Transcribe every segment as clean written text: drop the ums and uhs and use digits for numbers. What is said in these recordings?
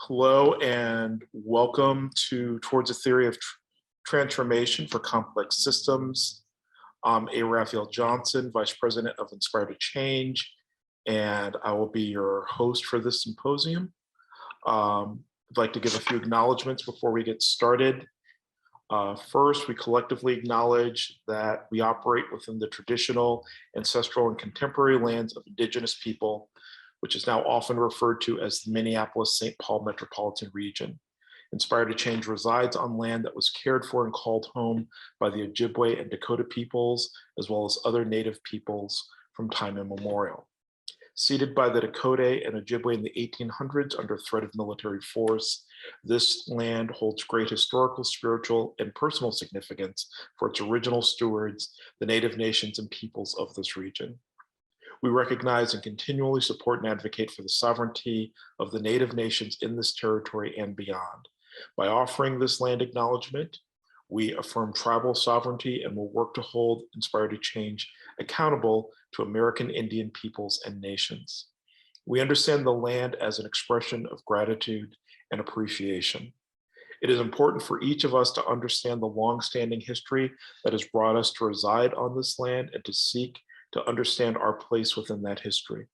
Hello and welcome to Towards a Theory of Transformation for Complex Systems. I'm A. Rafael Johnson, Vice President of Inspired to Change, and I will be your host for this symposium. I'd like to give a few acknowledgments before we get started. First, we collectively acknowledge that we operate within the traditional, ancestral, and contemporary lands of Indigenous people, which is now often referred to as the Minneapolis-St. Paul metropolitan region. Inspired to Change resides on land that was cared for and called home by the Ojibwe and Dakota peoples, as well as other native peoples from time immemorial. Seated by the Dakota and Ojibwe in the 1800s under threat of military force, this land holds great historical, spiritual, and personal significance for its original stewards, the native nations and peoples of this region. We recognize and continually support and advocate for the sovereignty of the native nations in this territory and beyond. By offering this land acknowledgement, we affirm tribal sovereignty and will work to hold Inspired to Change accountable to American Indian peoples and nations. We understand the land as an expression of gratitude and appreciation. It is important for each of us to understand the long-standing history that has brought us to reside on this land and to seek to understand our place within that history.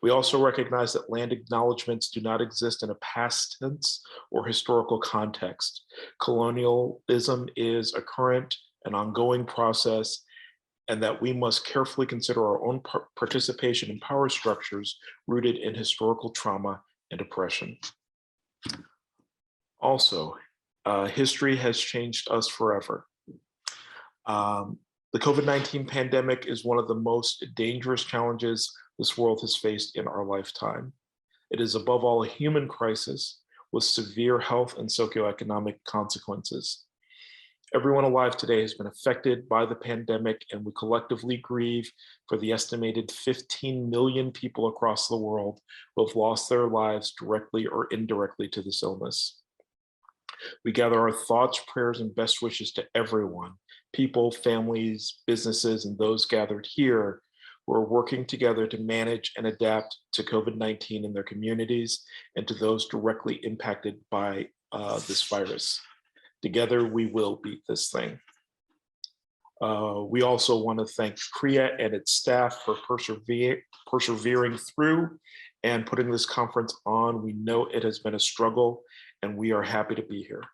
We also recognize that land acknowledgements do not exist in a past tense or historical context. Colonialism is a current and ongoing process, and that we must carefully consider our own participation in power structures rooted in historical trauma and oppression. Also, history has changed us forever. The COVID-19 pandemic is one of the most dangerous challenges this world has faced in our lifetime. It is above all a human crisis with severe health and socioeconomic consequences. Everyone alive today has been affected by the pandemic, and we collectively grieve for the estimated 15 million people across the world who have lost their lives directly or indirectly to this illness. We gather our thoughts, prayers, and best wishes to everyone, people, families, businesses, and those gathered here who are working together to manage and adapt to COVID-19 in their communities and to those directly impacted by this virus. Together, we will beat this thing. We also want to thank CREA and its staff for persevering through and putting this conference on. We know it has been a struggle, and we are happy to be here.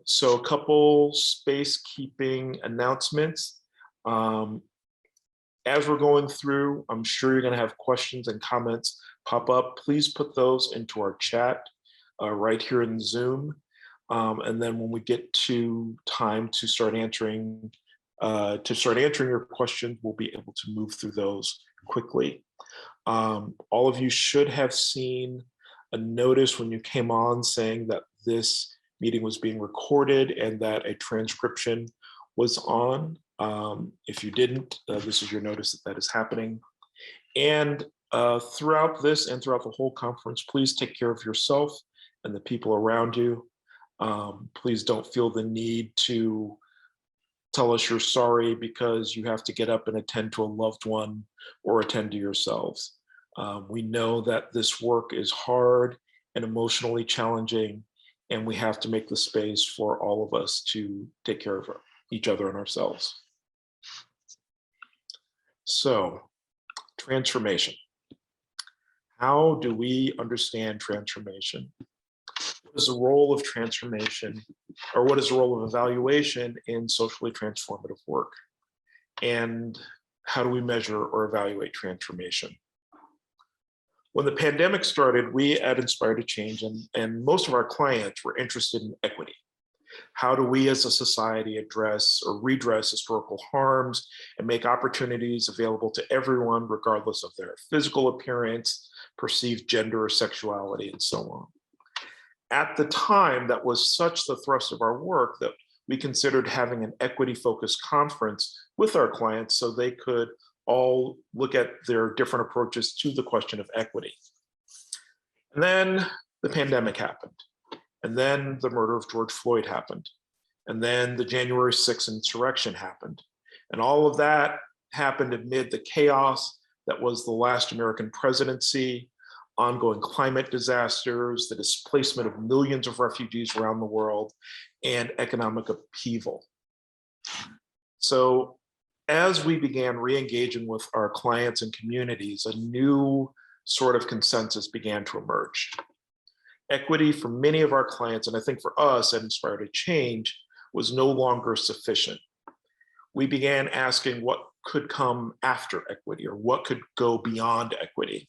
So a couple space-keeping announcemements. As we're going through, I'm sure you're going to have questions and comments pop up. Please put those into our chat right here in Zoom. And then when we get to time to start answering your questions, we'll be able to move through those quickly. All of you should have seen a notice when you came on saying that this meeting was being recorded and that a transcription was on. If you didn't, this is your notice that that is happening. And throughout this and throughout the whole conference, please take care of yourself and the people around you. Please don't feel the need to tell us you're sorry because you have to get up and attend to a loved one or attend to yourselves. We know that this work is hard and emotionally challenging, and we have to make the space for all of us to take care of each other and ourselves. So, transformation. How do we understand transformation? What is the role of transformation, or what is the role of evaluation in socially transformative work? And how do we measure or evaluate transformation? When the pandemic started, we at Inspired to Change and most of our clients were interested in equity. How do we as a society address or redress historical harms and make opportunities available to everyone regardless of their physical appearance, perceived gender or sexuality, and so on? At the time, that was such the thrust of our work that we considered having an equity-focused conference with our clients so they could all look at their different approaches to the question of equity. And then the pandemic happened. And then the murder of George Floyd happened. And then the January 6th insurrection happened. And all of that happened amid the chaos that was the last American presidency, ongoing climate disasters, the displacement of millions of refugees around the world, and economic upheaval. So as we began re-engaging with our clients and communities, a new sort of consensus began to emerge. Equity for many of our clients, and I think for us at Inspired Change, was no longer sufficient. We began asking what could come after equity, or what could go beyond equity.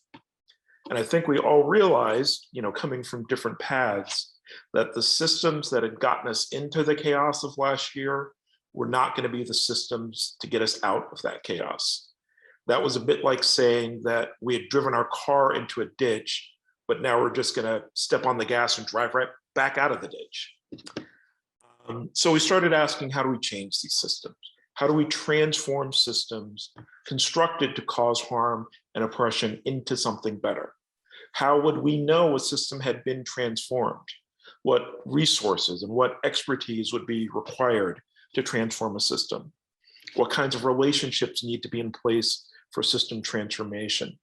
And I think we all realized, coming from different paths, that the systems that had gotten us into the chaos of last year were not going to be the systems to get us out of that chaos. That was a bit like saying that we had driven our car into a ditch, but now we're just going to step on the gas and drive right back out of the ditch. So we started asking, how do we change these systems? How do we transform systems constructed to cause harm and oppression into something better? How would we know a system had been transformed? What resources and what expertise would be required to transform a system? What kinds of relationships need to be in place for system transformation?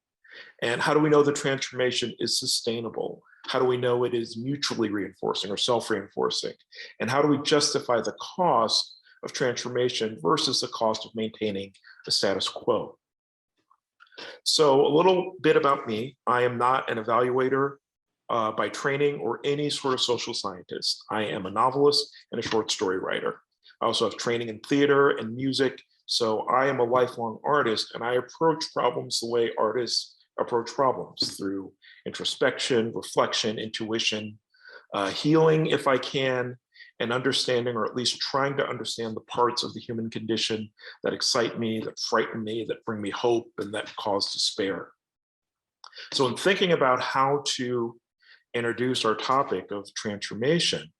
And how do we know the transformation is sustainable? How do we know it is mutually reinforcing or self-reinforcing? And how do we justify the cost of transformation versus the cost of maintaining the status quo? So a little bit about me. I am not an evaluator by training or any sort of social scientist. I am a novelist and a short story writer. I also have training in theater and music. So I am a lifelong artist, and I approach problems the way artists approach problems, through introspection, reflection, intuition, healing if I can, and understanding, or at least trying to understand, the parts of the human condition that excite me, that frighten me, that bring me hope, and that cause despair. So in thinking about how to introduce our topic of transformation,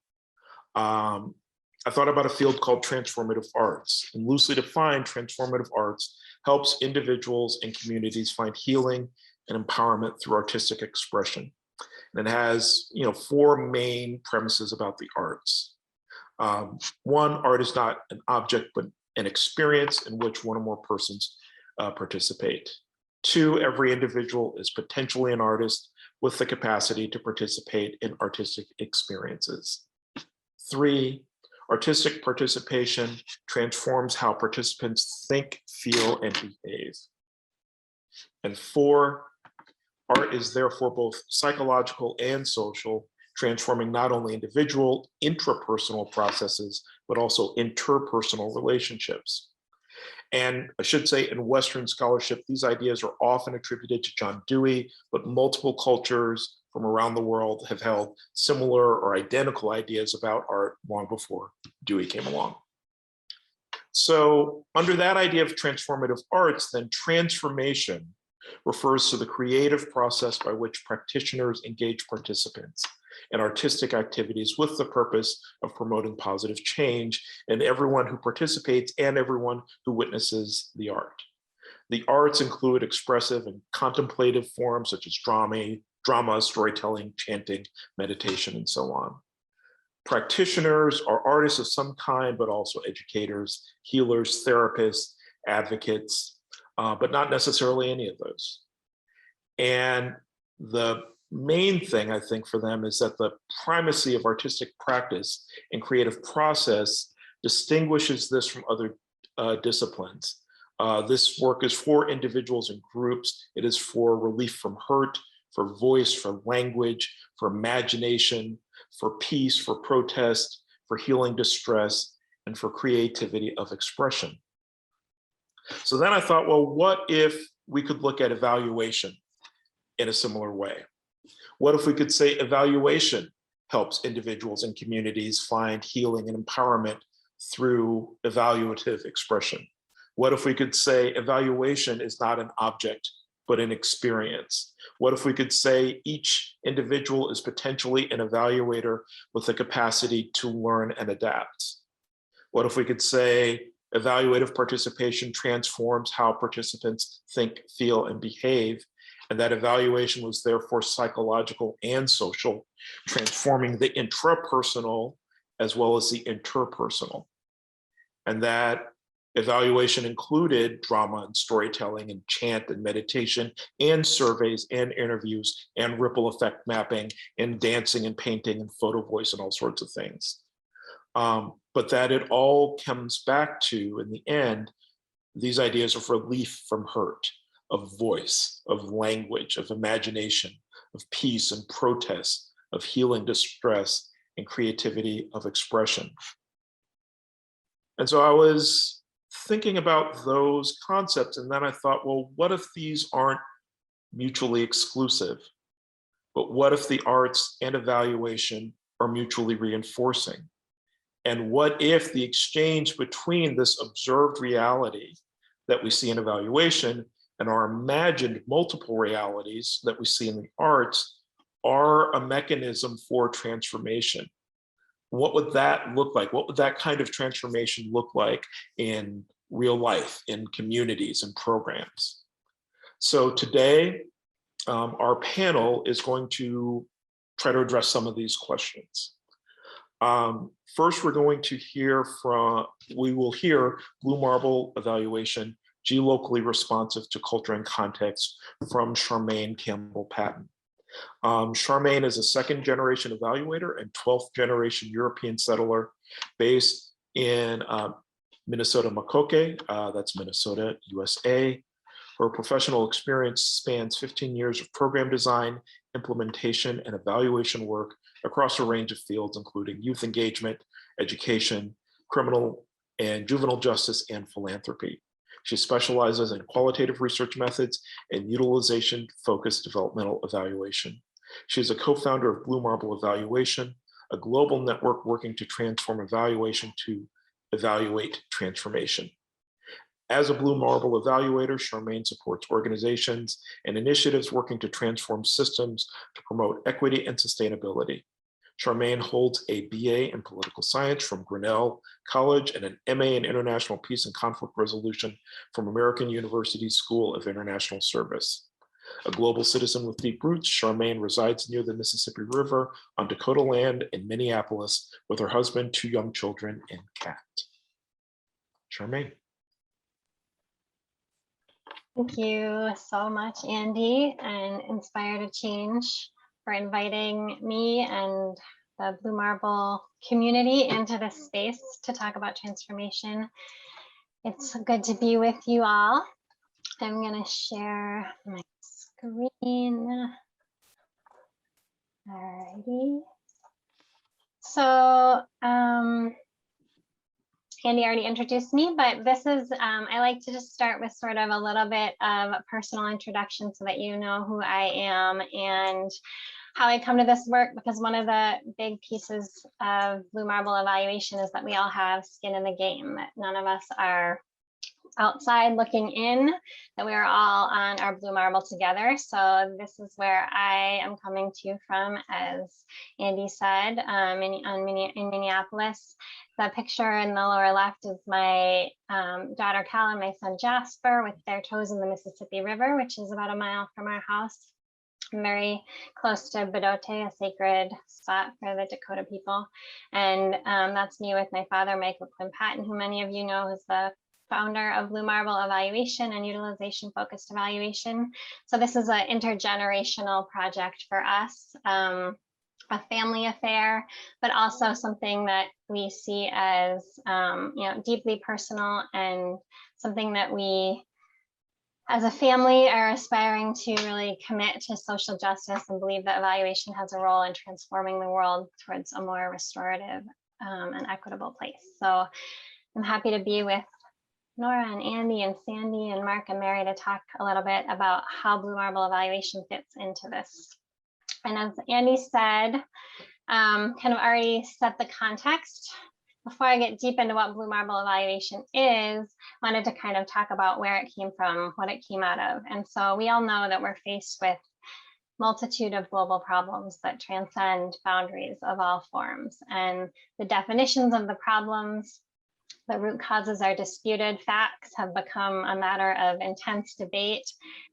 I thought about a field called Transformative Arts. And loosely defined, Transformative Arts helps individuals and communities find healing and empowerment through artistic expression. And it has, four main premises about the arts. One, art is not an object, but an experience in which one or more persons participate. Two, every individual is potentially an artist with the capacity to participate in artistic experiences. Three, artistic participation transforms how participants think, feel, and behave. And four, art is therefore both psychological and social, transforming not only individual intrapersonal processes, but also interpersonal relationships. And I should say, in Western scholarship, these ideas are often attributed to John Dewey, but multiple cultures from around the world have held similar or identical ideas about art long before Dewey came along. So under that idea of transformative arts, then transformation refers to the creative process by which practitioners engage participants in artistic activities with the purpose of promoting positive change in everyone who participates and everyone who witnesses the art. The arts include expressive and contemplative forms such as drama, storytelling, chanting, meditation, and so on. Practitioners are artists of some kind, but also educators, healers, therapists, advocates, but not necessarily any of those. And the main thing, I think, for them is that the primacy of artistic practice and creative process distinguishes this from other disciplines. This work is for individuals and groups. It is for relief from hurt, for voice, for language, for imagination, for peace, for protest, for healing distress, and for creativity of expression. So then I thought, well, what if we could look at evaluation in a similar way? What if we could say evaluation helps individuals and communities find healing and empowerment through evaluative expression? What if we could say evaluation is not an object, but an experience? What if we could say each individual is potentially an evaluator with the capacity to learn and adapt? What if we could say evaluative participation transforms how participants think, feel, and behave, and that evaluation was therefore psychological and social, transforming the intrapersonal as well as the interpersonal? And that Evaluation included drama and storytelling and chant and meditation and surveys and interviews and ripple effect mapping and dancing and painting and photo voice and all sorts of things. But that it all comes back to, in the end, these ideas of relief from hurt, of voice, of language, of imagination, of peace and protest, of healing distress and creativity of expression. And so I was thinking about those concepts, and then I thought, well, what if these aren't mutually exclusive? But what if the arts and evaluation are mutually reinforcing? And what if the exchange between this observed reality that we see in evaluation and our imagined multiple realities that we see in the arts are a mechanism for transformation? What would that look like? What would that kind of transformation look like in real life, in communities and programs? So today, our panel is going to try to address some of these questions. First, we're going to we will hear Blue Marble Evaluation, Geolocally Responsive to Culture and Context from Charmagne Campbell-Patton. Charmagne is a second-generation evaluator and 12th-generation European settler based in Minnesota, Mlk, that's Minnesota, USA. Her professional experience spans 15 years of program design, implementation, and evaluation work across a range of fields, including youth engagement, education, criminal and juvenile justice, and philanthropy. She specializes in qualitative research methods and utilization-focused developmental evaluation. She is a co-founder of Blue Marble Evaluation, a global network working to transform evaluation to evaluate transformation. As a Blue Marble evaluator, Charmagne supports organizations and initiatives working to transform systems to promote equity and sustainability. Charmagne holds a BA in political science from Grinnell College and an MA in international peace and conflict resolution from American University School of International Service. A global citizen with deep roots, Charmagne resides near the Mississippi River on Dakota land in Minneapolis with her husband, 2 young children, and cat. Charmagne. Thank you so much, Andy, and Inspire to Change for inviting me and the Blue Marble community into this space to talk about transformation. It's good to be with you all. I'm going to share my screen. Alrighty. So, Andy already introduced me, but this is, I like to just start with sort of a little bit of a personal introduction so that you know who I am and how I come to this work, because one of the big pieces of Blue Marble Evaluation is that we all have skin in the game, that none of us are outside looking in, that we are all on our Blue Marble together. So this is where I am coming to you from, as Andy said, in Minneapolis. The picture in the lower left is my daughter Cal and my son Jasper with their toes in the Mississippi River, which is about a mile from our house. I'm very close to Bedote, a sacred spot for the Dakota people. And that's me with my father, Mlk Memorial, who many of you know is the founder of Blue Marble Evaluation and utilization-focused evaluation. So this is an intergenerational project for us, a family affair, but also something that we see as deeply personal and something that we as a family are aspiring to really commit to social justice and believe that evaluation has a role in transforming the world towards a more restorative and equitable place. So I'm happy to be with Nora and Andy and Sandy and Mark and Mary to talk a little bit about how Blue Marble Evaluation fits into this. And as Andy said, kind of already set the context. Before I get deep into what Blue Marble Evaluation is, I wanted to kind of talk about where it came from, what it came out of. And so we all know that we're faced with multitude of global problems that transcend boundaries of all forms. And the definitions of the problems, the root causes are disputed, facts have become a matter of intense debate,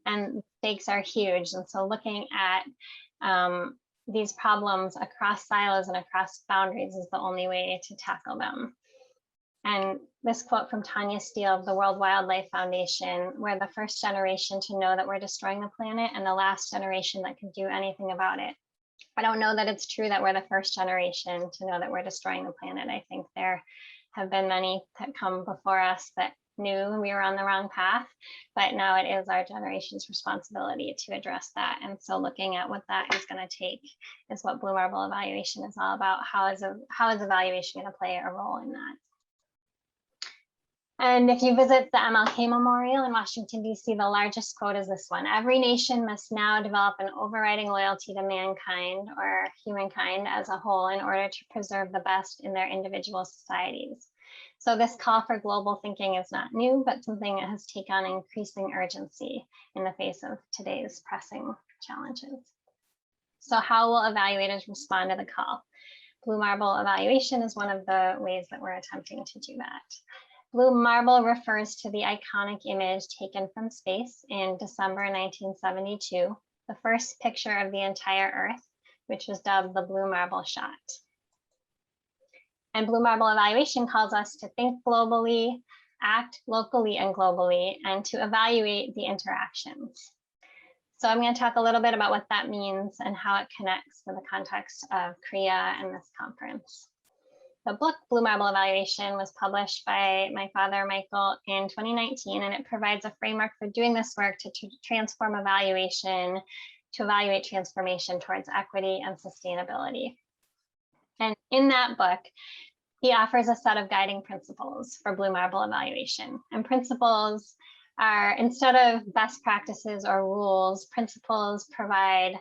and stakes are huge. And so looking at these problems across silos and across boundaries is the only way to tackle them. And this quote from Tanya Steele of the World Wildlife Foundation: "We're the first generation to know that we're destroying the planet and the last generation that can do anything about it." I don't know that it's true that we're the first generation to know that we're destroying the planet. I think there have been many that come before us that knew we were on the wrong path, but now it is our generation's responsibility to address that. And so looking at what that is going to take is what Blue Marble evaluation is all about. How is evaluation going to play a role in that? And if you visit the Mlk Memorial in Washington, D.C., the largest quote is this one: "Every nation must now develop an overriding loyalty to mankind, or humankind as a whole, in order to preserve the best in their individual societies." So this call for global thinking is not new, but something that has taken on increasing urgency in the face of today's pressing challenges. So how will evaluators respond to the call? Blue Marble evaluation is one of the ways that we're attempting to do that. Blue marble refers to the iconic image taken from space in December 1972, the first picture of the entire Earth, which was dubbed the Blue Marble shot. And Blue Marble evaluation calls us to think globally, act locally and globally, and to evaluate the interactions. So I'm going to talk a little bit about what that means and how it connects to the context of CREA and this conference. The book Blue Marble Evaluation was published by my father, Michael, in 2019, and it provides a framework for doing this work to transform evaluation, to evaluate transformation towards equity and sustainability. And in that book, he offers a set of guiding principles for Blue Marble evaluation. And principles are, instead of best practices or rules, principles provide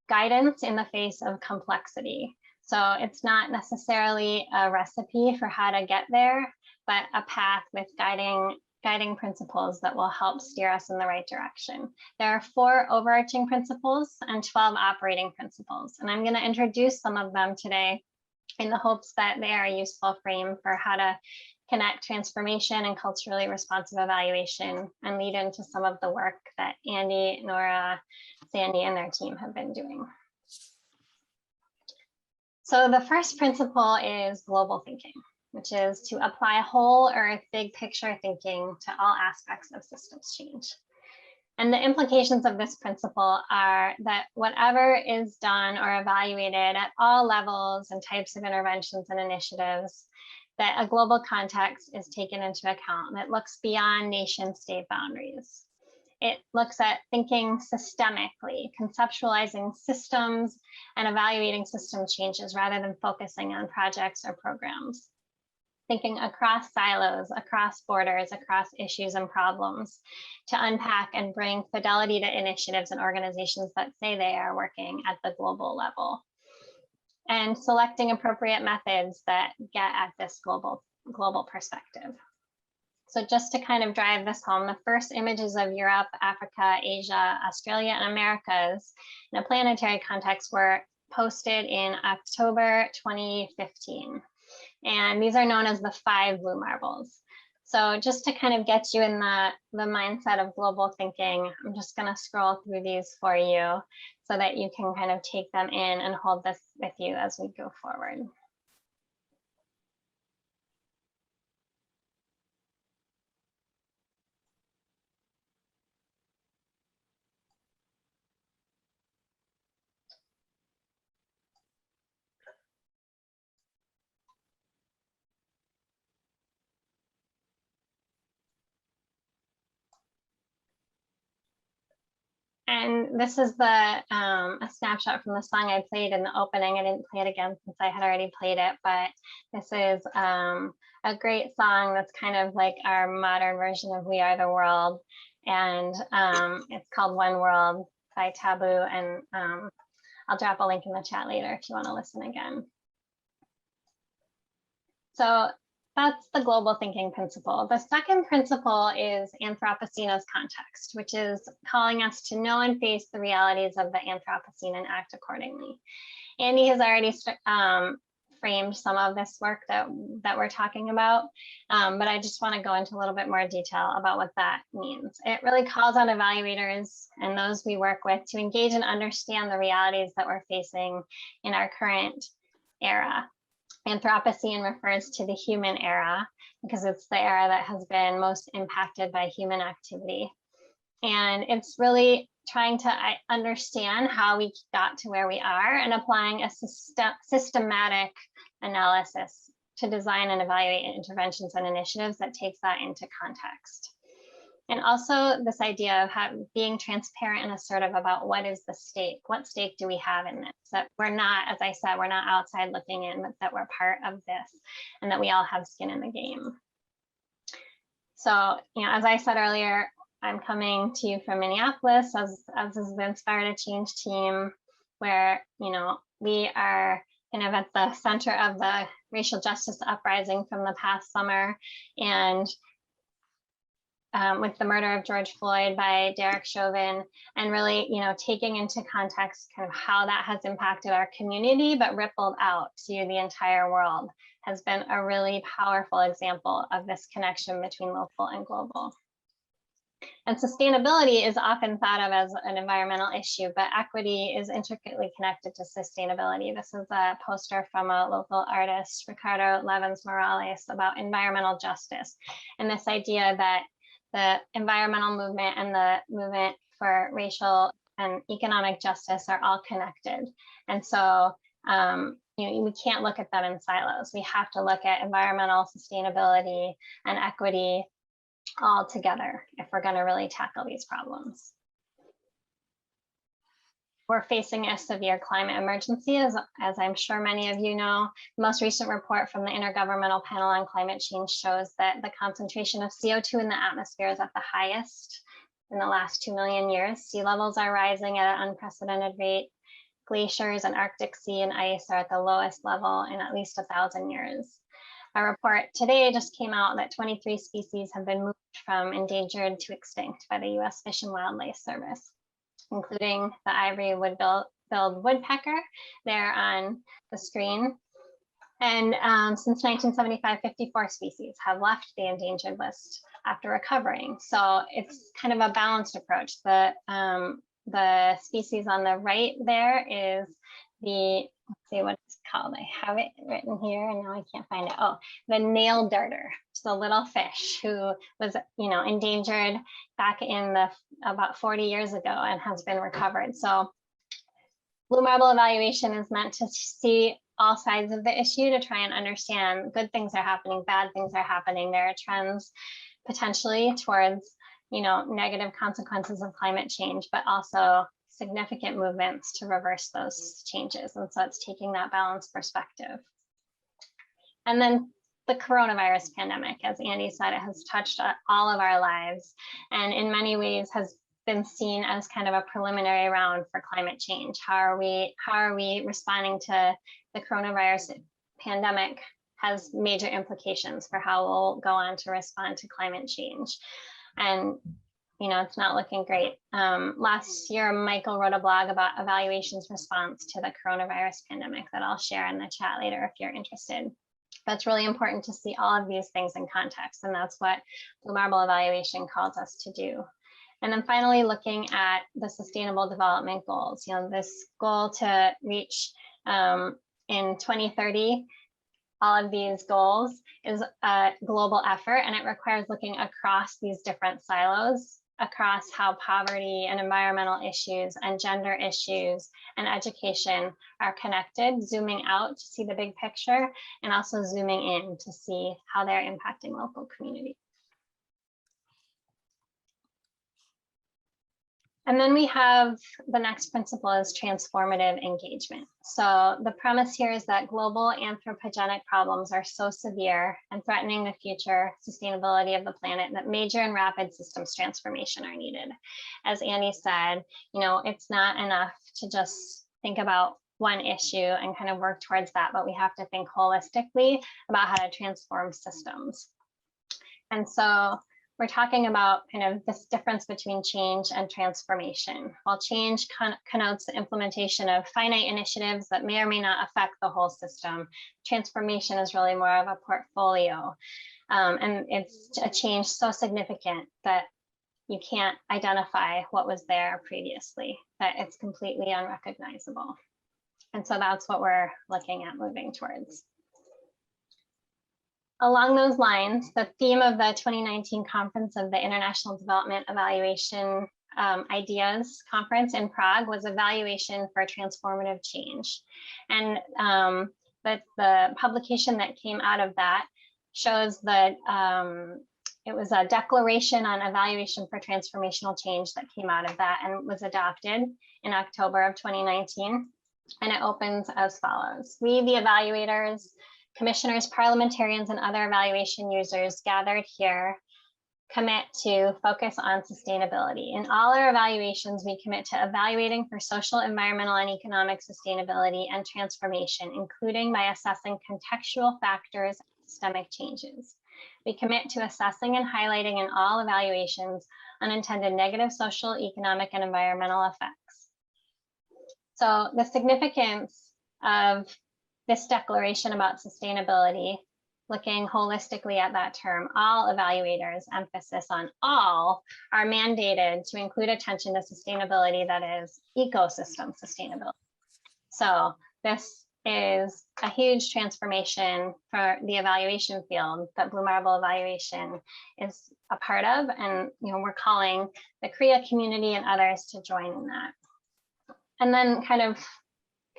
guidance in the face of complexity. So it's not necessarily a recipe for how to get there, but a path with guiding principles that will help steer us in the right direction. There are 4 overarching principles and 12 operating principles, and I'm going to introduce some of them today in the hopes that they are a useful frame for how to connect transformation and culturally responsive evaluation and lead into some of the work that Andy, Nora, Sandy, and their team have been doing. So the first principle is global thinking, which is to apply whole earth, big picture thinking to all aspects of systems change. And the implications of this principle are that whatever is done or evaluated at all levels and types of interventions and initiatives, that a global context is taken into account, and it looks beyond nation state boundaries. It looks at thinking systemically, conceptualizing systems and evaluating system changes rather than focusing on projects or programs. Thinking across silos, across borders, across issues and problems to unpack and bring fidelity to initiatives and organizations that say they are working at the global level. And selecting appropriate methods that get at this global perspective. So just to kind of drive this home, the first images of Europe, Africa, Asia, Australia, and Americas in a planetary context were posted in October 2015. And these are known as the 5 blue marbles. So just to kind of get you in the mindset of global thinking, I'm just going to scroll through these for you so that you can kind of take them in and hold this with you as we go forward. And this is a snapshot from the song I played in the opening. I didn't play it again since I had already played it, but this is a great song that's kind of like our modern version of We Are the World. And it's called One World by Taboo. And I'll drop a link in the chat later if you want to listen again. So that's the global thinking principle. The second principle is Anthropocena's context, which is calling us to know and face the realities of the Anthropocene and act accordingly. Andy has already framed some of this work that we're talking about, but I just want to go into a little bit more detail about what that means. It really calls on evaluators and those we work with to engage and understand the realities that we're facing in our current era. Anthropocene refers to the human era because it's the era that has been most impacted by human activity. And it's really trying to understand how we got to where we are and applying a systematic analysis to design and evaluate interventions and initiatives that takes that into context. And also this idea of being transparent and assertive about what is the stake, what stake do we have in this, that we're not, as I said, we're not outside looking in, but that we're part of this and that we all have skin in the game. So, as I said earlier, I'm coming to you from Minneapolis as is the Inspire to Change team, where, we are kind of at the center of the racial justice uprising from the past summer. And with the murder of George Floyd by Derek Chauvin, and really, taking into context kind of how that has impacted our community, but rippled out to the entire world, has been a really powerful example of this connection between local and global. And sustainability is often thought of as an environmental issue, but equity is intricately connected to sustainability. This is a poster from a local artist, Ricardo Levins Morales, about environmental justice, and this idea that the environmental movement and the movement for racial and economic justice are all connected. And so, we can't look at them in silos. We have to look at environmental sustainability and equity all together if we're going to really tackle these problems. We're facing a severe climate emergency, as I'm sure many of you know. The most recent report from the Intergovernmental Panel on Climate Change shows that the concentration of CO2 in the atmosphere is at the highest in the last 2 million years. Sea levels are rising at an unprecedented rate. Glaciers and Arctic sea and ice are at the lowest level in at least 1,000 years. A report today just came out that 23 species have been moved from endangered to extinct by the US Fish and Wildlife Service, including the ivory wood-billed woodpecker there on the screen. And since 1975, 54 species have left the endangered list after recovering. So it's kind of a balanced approach. The species on the right there is the, let's see what it's called. I have it written here and now I can't find it. Oh, the nail darter. It's a little fish who was, endangered back in about 40 years ago and has been recovered. So Blue Marble evaluation is meant to see all sides of the issue to try and understand good things are happening, bad things are happening. There are trends potentially towards, negative consequences of climate change, but also significant movements to reverse those changes. And so it's taking that balanced perspective. And then the coronavirus pandemic, as Andy said, it has touched all of our lives and in many ways has been seen as kind of a preliminary round for climate change. How are we responding to the coronavirus pandemic has major implications for how we'll go on to respond to climate change. And it's not looking great. Last year, Michael wrote a blog about evaluation's response to the coronavirus pandemic that I'll share in the chat later if you're interested. But it's really important to see all of these things in context, and that's what Blue Marble evaluation calls us to do. And then finally, looking at the Sustainable Development Goals, this goal to reach in 2030, all of these goals is a global effort, and it requires looking across these different silos, across how poverty and environmental issues and gender issues and education are connected, zooming out to see the big picture, and also zooming in to see how they're impacting local communities. And then we have the next principle is transformative engagement. So the premise here is that global anthropogenic problems are so severe and threatening the future sustainability of the planet that major and rapid systems transformation are needed. As Andy said, it's not enough to just think about one issue and kind of work towards that, but we have to think holistically about how to transform systems. And so we're talking about kind of this difference between change and transformation. While change connotes the implementation of finite initiatives that may or may not affect the whole system, transformation is really more of a portfolio. And it's a change so significant that you can't identify what was there previously, that it's completely unrecognizable. And so that's what we're looking at moving towards. along those lines, the theme of the 2019 conference of the International Development Evaluation Ideas Conference in Prague was Evaluation for Transformative Change. And the publication that came out of that shows that it was a declaration on evaluation for transformational change that came out of that and was adopted in October of 2019. And it opens as follows. We, the evaluators, commissioners, parliamentarians, and other evaluation users gathered here commit to focus on sustainability. In all our evaluations, we commit to evaluating for social, environmental, and economic sustainability and transformation, including by assessing contextual factors and systemic changes. We commit to assessing and highlighting in all evaluations unintended negative social, economic, and environmental effects. So the significance of this declaration about sustainability, looking holistically at that term, all evaluators, emphasis on all, are mandated to include attention to sustainability that is ecosystem sustainability. So this is a huge transformation for the evaluation field that Blue Marble evaluation is a part of, and we're calling the CREA community and others to join in that. And then kind of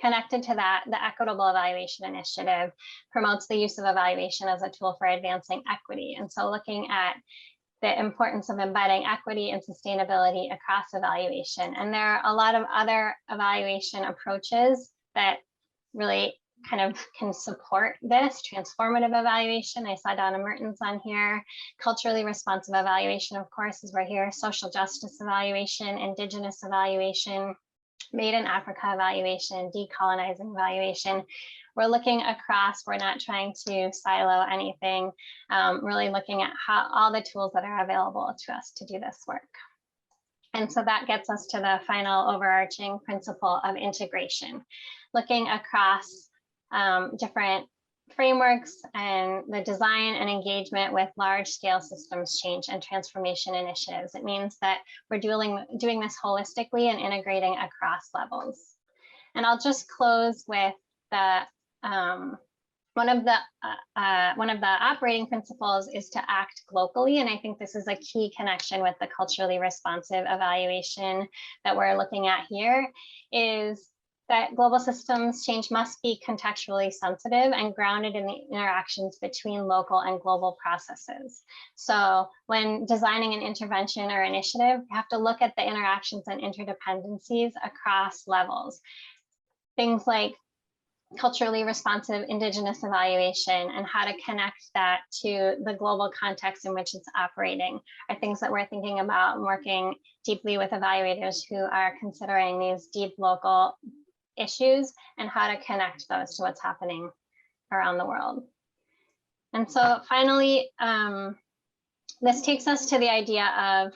connected to that, the Equitable Evaluation Initiative promotes the use of evaluation as a tool for advancing equity. And so looking at the importance of embedding equity and sustainability across evaluation. And there are a lot of other evaluation approaches that really kind of can support this. Transformative evaluation, I saw Donna Mertens on here. Culturally responsive evaluation, of course, as we're here. Social justice evaluation, indigenous evaluation, made in Africa evaluation, decolonizing evaluation. We're looking across, we're not trying to silo anything, really looking at how all the tools that are available to us to do this work. And so that gets us to the final overarching principle of integration, looking across different frameworks and the design and engagement with large-scale systems change and transformation initiatives. It means that we're doing this holistically and integrating across levels. And I'll just close with the one of the operating principles is to act glocally, and I think this is a key connection with the culturally responsive evaluation that we're looking at here, is that global systems change must be contextually sensitive and grounded in the interactions between local and global processes. So when designing an intervention or initiative, you have to look at the interactions and interdependencies across levels. Things like culturally responsive indigenous evaluation and how to connect that to the global context in which it's operating are things that we're thinking about and working deeply with evaluators who are considering these deep local issues and how to connect those to what's happening around the world. And so finally, this takes us to the idea of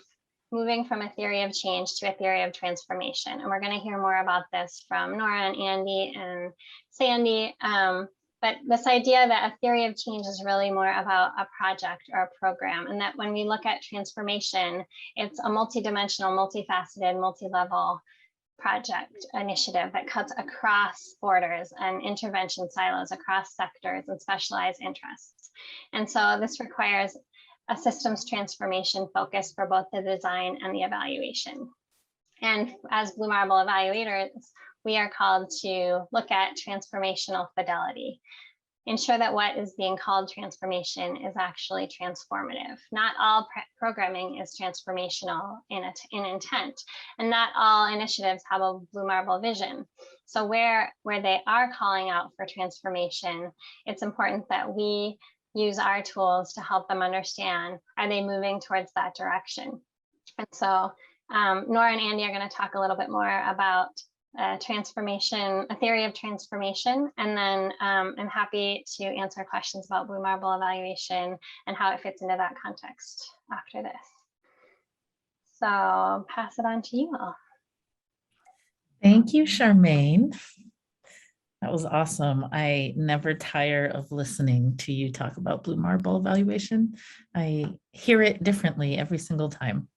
moving from a theory of change to a theory of transformation. And we're going to hear more about this from Nora and Andy and Sandy. But this idea that a theory of change is really more about a project or a program, and that when we look at transformation, it's a multidimensional, multifaceted, multi-level project initiative that cuts across borders and intervention silos, across sectors and specialized interests. And so this requires a systems transformation focus for both the design and the evaluation. And as Blue Marble evaluators, we are called to look at transformational fidelity, ensure that what is being called transformation is actually transformative. Not all programming is transformational in intent, and not all initiatives have a Blue Marble vision. So where they are calling out for transformation, it's important that we use our tools to help them understand, are they moving towards that direction? And so Nora and Andy are going to talk a little bit more about transformation, a theory of transformation, and then I'm happy to answer questions about Blue Marble evaluation and how it fits into that context after this. So I'll pass it on to you all. Thank you, Charmaine. That was awesome. I never tire of listening to you talk about Blue Marble evaluation. I hear it differently every single time.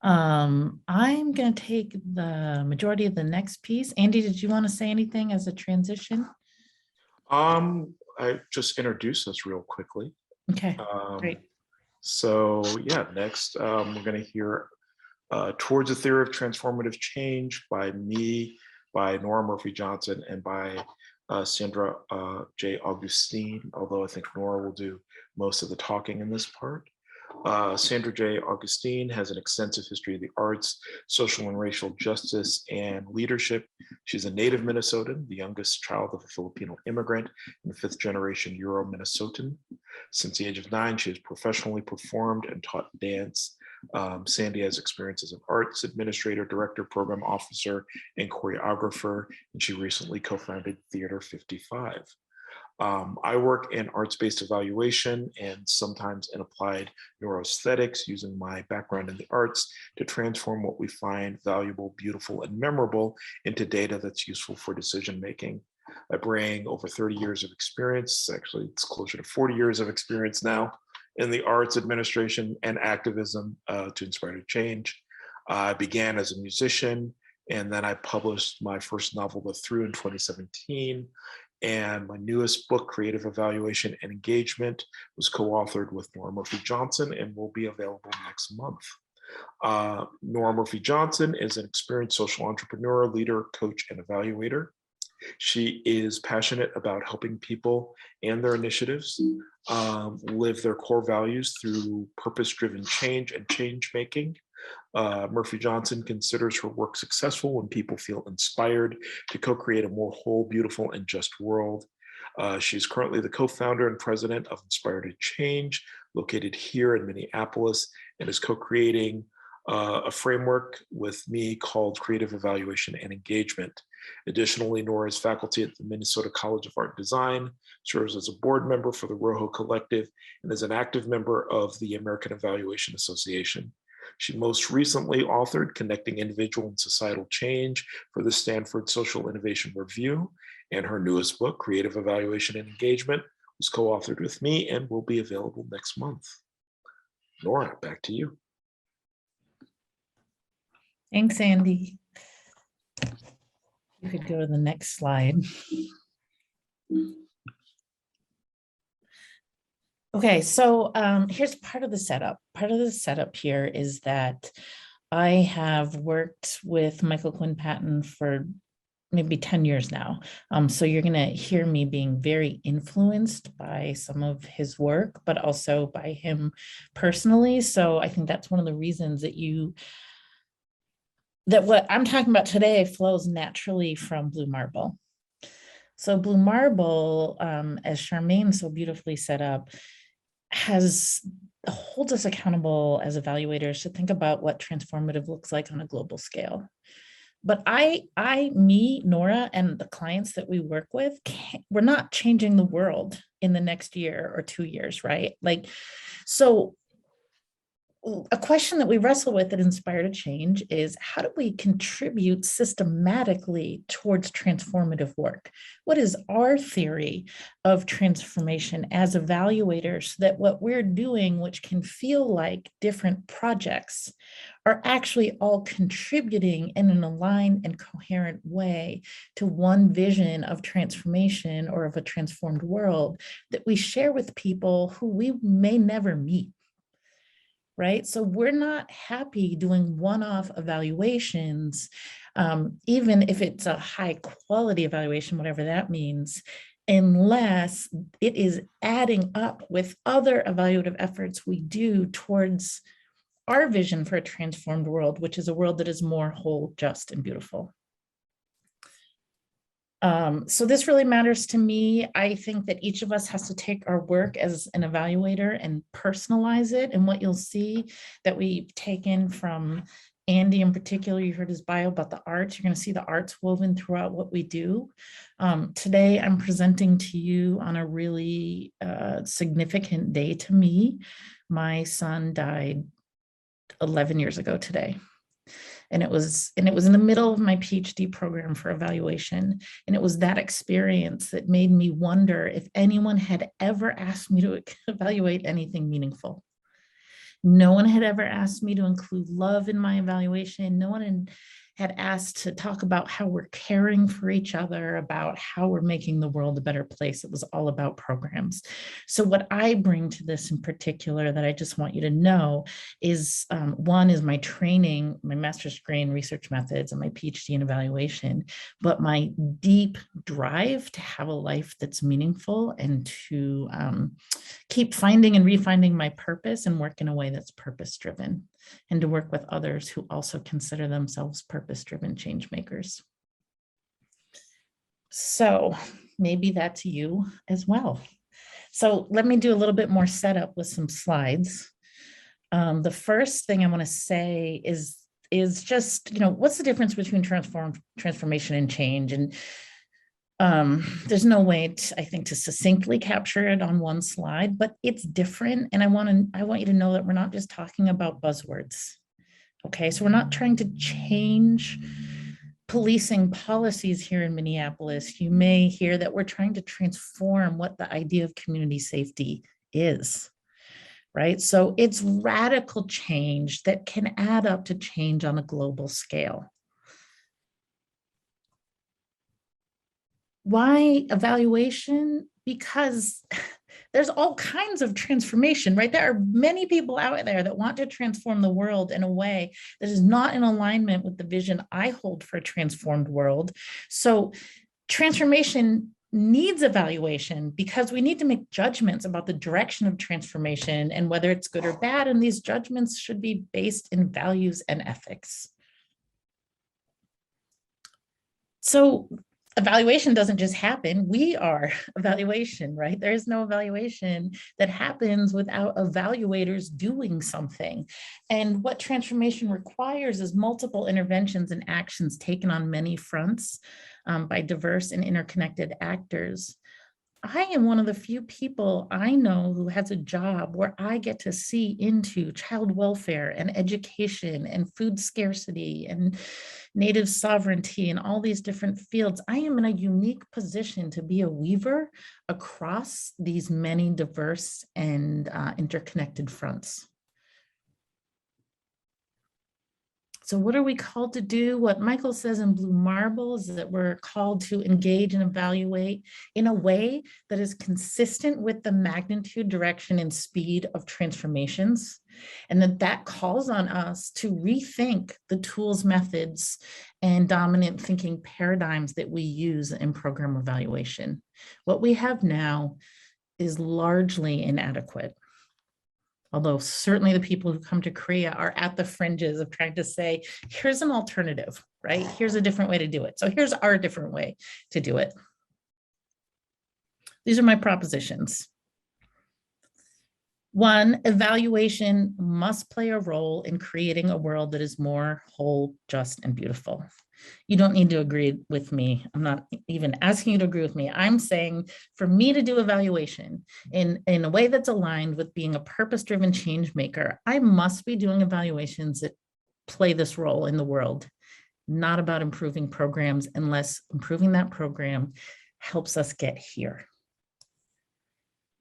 I'm going to take the majority of the next piece. Andy, did you want to say anything as a transition? I just introduce us real quickly. Okay, great. So yeah, next we're going to hear Towards a Theory of Transformative Change by me, by Nora Murphy-Johnson, and by Sandra J Augustine, although I think Nora will do most of the talking in this part. Sandra J Augustine has an extensive history of the arts, social and racial justice, and leadership. She's a native Minnesotan, the youngest child of a Filipino immigrant and fifth-generation Euro-Minnesotan. Since the age of 9, she has professionally performed and taught dance. Sandy has experience as an arts administrator, director, program officer, and choreographer, and she recently co-founded Theater 55. I work in arts-based evaluation and sometimes in applied neuroaesthetics, using my background in the arts to transform what we find valuable, beautiful, and memorable into data that's useful for decision-making. I bring over 30 years of experience, actually it's closer to 40 years of experience now, in the arts administration and activism to inspire to change. I began as a musician, and then I published my first novel, The Through, in 2017. And my newest book, Creative Evaluation and Engagement, was co-authored with Nora Murphy-Johnson and will be available next month. Nora Murphy-Johnson is an experienced social entrepreneur, leader, coach, and evaluator. She is passionate about helping people and their initiatives live their core values through purpose-driven change and change-making. Murphy-Johnson considers her work successful when people feel inspired to co-create a more whole, beautiful, and just world. She's currently the co-founder and president of Inspire to Change, located here in Minneapolis, and is co-creating a framework with me called Creative Evaluation and Engagement. Additionally, Nora is faculty at the Minnesota College of Art and Design, serves as a board member for the Rojo Collective, and is an active member of the American Evaluation Association. She most recently authored Connecting Individual and Societal Change for the Stanford Social Innovation Review, and her newest book, Creative Evaluation and Engagement, was co-authored with me and will be available next month. Nora, back to you. Thanks, Andy. You could go to the next slide. Okay, so here's part of the setup. Part of the setup here is that I have worked with Mlk Patton for maybe 10 years now. So you're going to hear me being very influenced by some of his work, but also by him personally. So I think that's one of the reasons that what I'm talking about today flows naturally from Blue Marble. So Blue Marble, as Charmagne so beautifully set up, holds us accountable as evaluators to think about what transformative looks like on a global scale. But me, Nora, and the clients that we work with, we're not changing the world in the next year or 2 years, right? So a question that we wrestle with at Inspire to Change is, how do we contribute systematically towards transformative work? What is our theory of transformation as evaluators, so that what we're doing, which can feel like different projects, are actually all contributing in an aligned and coherent way to one vision of transformation or of a transformed world that we share with people who we may never meet? Right? So we're not happy doing one-off evaluations, even if it's a high quality evaluation, whatever that means, unless it is adding up with other evaluative efforts we do towards our vision for a transformed world, which is a world that is more whole, just, and beautiful. So this really matters to me. I think that each of us has to take our work as an evaluator and personalize it. And what you'll see that we've taken from Andy in particular, you heard his bio about the arts. You're going to see the arts woven throughout what we do. Today, I'm presenting to you on a really significant day to me. My son died 11 years ago today. And it was in the middle of my PhD program for evaluation. And it was that experience that made me wonder if anyone had ever asked me to evaluate anything meaningful. No one had ever asked me to include love in my evaluation. No one had asked to talk about how we're caring for each other, about how we're making the world a better place. It was all about programs. So what I bring to this in particular that I just want you to know is one is my training, my master's degree in research methods and my PhD in evaluation, but my deep drive to have a life that's meaningful and to keep finding and refinding my purpose and work in a way that's purpose-driven, and to work with others who also consider themselves purpose-driven change makers. So maybe that's you as well. So let me do a little bit more setup with some slides. The first thing I want to say is just, what's the difference between transformation and change? And there's no way I think to succinctly capture it on one slide, but it's different. And I want you to know that we're not just talking about buzzwords. Okay, so we're not trying to change policing policies here in Minneapolis. You may hear that we're trying to transform what the idea of community safety is, right? So it's radical change that can add up to change on a global scale. Why evaluation? Because there's all kinds of transformation, right? There are many people out there that want to transform the world in a way that is not in alignment with the vision I hold for a transformed world. So transformation needs evaluation because we need to make judgments about the direction of transformation and whether it's good or bad. And these judgments should be based in values and ethics. So evaluation doesn't just happen. We are evaluation, right? There is no evaluation that happens without evaluators doing something. And what transformation requires is multiple interventions and actions taken on many fronts by diverse and interconnected actors. I am one of the few people I know who has a job where I get to see into child welfare and education and food scarcity and native sovereignty and all these different fields. I am in a unique position to be a weaver across these many diverse and interconnected fronts. So what are we called to do? What Michael says in Blue Marble is that we're called to engage and evaluate in a way that is consistent with the magnitude, direction, and speed of transformations. And that calls on us to rethink the tools, methods, and dominant thinking paradigms that we use in program evaluation. What we have now is largely inadequate. Although certainly the people who come to CREA are at the fringes of trying to say, here's an alternative, right? Here's a different way to do it. So here's our different way to do it. These are my propositions. One, evaluation must play a role in creating a world that is more whole, just, and beautiful. You don't need to agree with me. I'm not even asking you to agree with me. I'm saying for me to do evaluation in a way that's aligned with being a purpose-driven change maker, I must be doing evaluations that play this role in the world, not about improving programs unless improving that program helps us get here.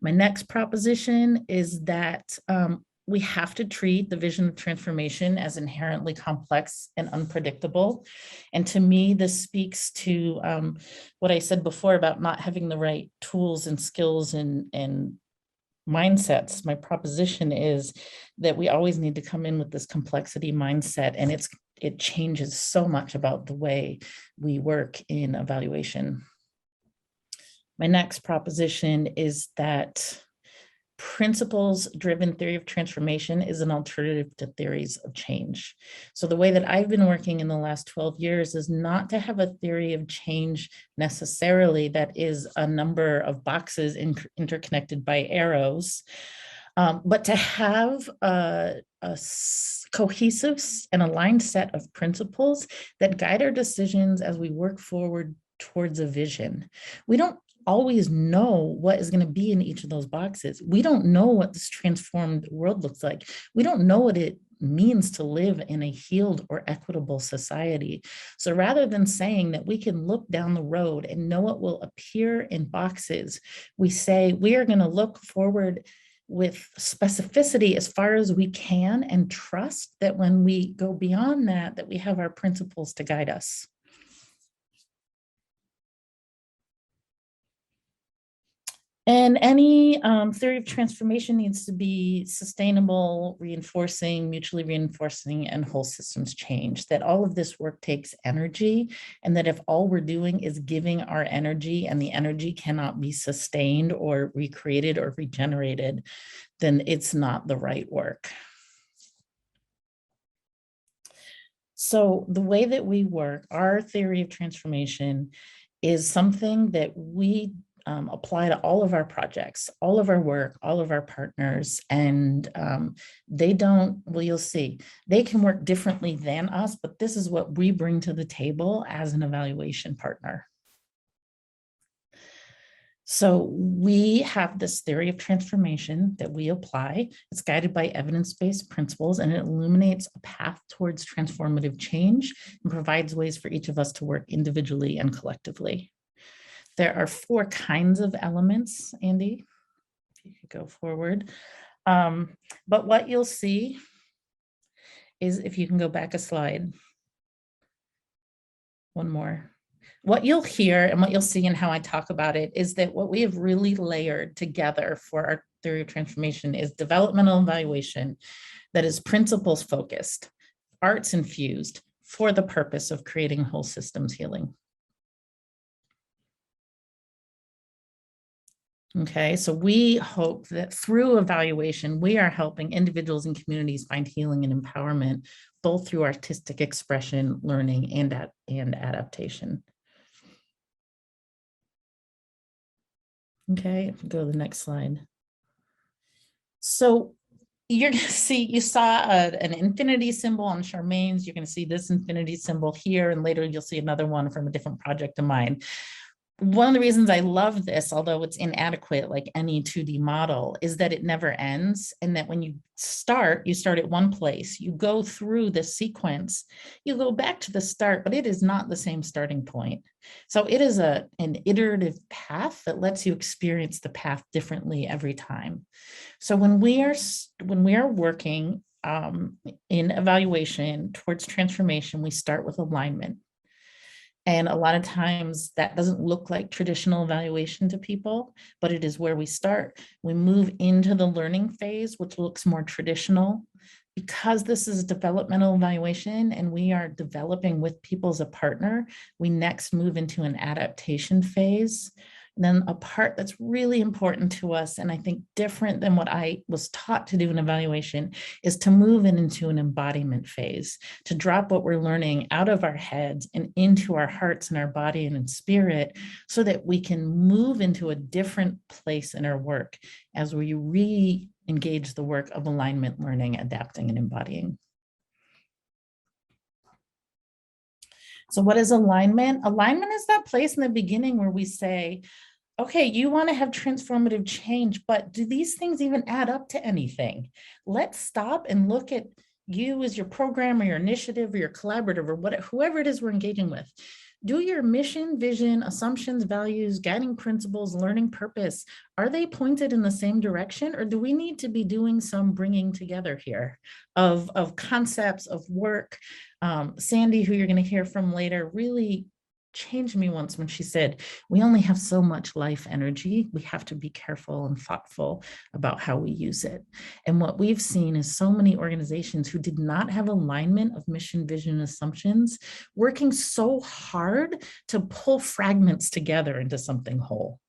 My next proposition is that we have to treat the vision of transformation as inherently complex and unpredictable. And to me, this speaks to what I said before about not having the right tools and skills and mindsets. My proposition is that we always need to come in with this complexity mindset, and it changes so much about the way we work in evaluation. My next proposition is that principles-driven theory of transformation is an alternative to theories of change. So the way that I've been working in the last 12 years is not to have a theory of change necessarily that is a number of boxes interconnected by arrows, but to have a cohesive and aligned set of principles that guide our decisions as we work forward towards a vision. We don't always know what is going to be in each of those boxes. We don't know what this transformed world looks like. We don't know what it means to live in a healed or equitable society. So rather than saying that we can look down the road and know what will appear in boxes, we say we are going to look forward with specificity as far as we can, and trust that when we go beyond that, that we have our principles to guide us. And any theory of transformation needs to be sustainable, reinforcing, mutually reinforcing, and whole systems change. That all of this work takes energy, and that if all we're doing is giving our energy and the energy cannot be sustained or recreated or regenerated, then it's not the right work. So the way that we work, our theory of transformation is something that we apply to all of our projects, all of our work, all of our partners, and they don't, well, you'll see, they can work differently than us, but this is what we bring to the table as an evaluation partner. So we have this theory of transformation that we apply. It's guided by evidence-based principles, and it illuminates a path towards transformative change and provides ways for each of us to work individually and collectively. There are 4 kinds of elements, Andy, if you could go forward. But what you'll see is, if you can go back a slide, one more. What you'll hear and what you'll see and how I talk about it is that what we have really layered together for our theory of transformation is developmental evaluation that is principles focused, arts infused, for the purpose of creating whole systems healing. Okay, so we hope that through evaluation, we are helping individuals and communities find healing and empowerment, both through artistic expression, learning, and adaptation. Okay, go to the next slide. So you're going to see, you saw an infinity symbol on Charmagne's. You're going to see this infinity symbol here, and later you'll see another one from a different project of mine. One of the reasons I love this, although it's inadequate like any 2D model, is that it never ends, and that when you start at one place, you go through the sequence, you go back to the start, but it is not the same starting point. So it is an iterative path that lets you experience the path differently every time. So when we are working in evaluation towards transformation, we start with alignment. And a lot of times that doesn't look like traditional evaluation to people, but it is where we start. We move into the learning phase, which looks more traditional. Because this is developmental evaluation and we are developing with people as a partner, we next move into an adaptation phase. And then a part that's really important to us, and I think different than what I was taught to do in evaluation, is to move into an embodiment phase, to drop what we're learning out of our heads and into our hearts and our body and in spirit, so that we can move into a different place in our work as we re-engage the work of alignment, learning, adapting, and embodying. So what is alignment? Alignment is that place in the beginning where we say, okay, you want to have transformative change, but do these things even add up to anything? Let's stop and look at you as your program or your initiative or your collaborative or whoever it is we're engaging with. Do your mission, vision, assumptions, values, guiding principles, learning purpose, are they pointed in the same direction, or do we need to be doing some bringing together here of concepts, of work? Sandy, who you're going to hear from later, really changed me once when she said, we only have so much life energy. We have to be careful and thoughtful about how we use it. And what we've seen is so many organizations who did not have alignment of mission, vision, assumptions, working so hard to pull fragments together into something whole.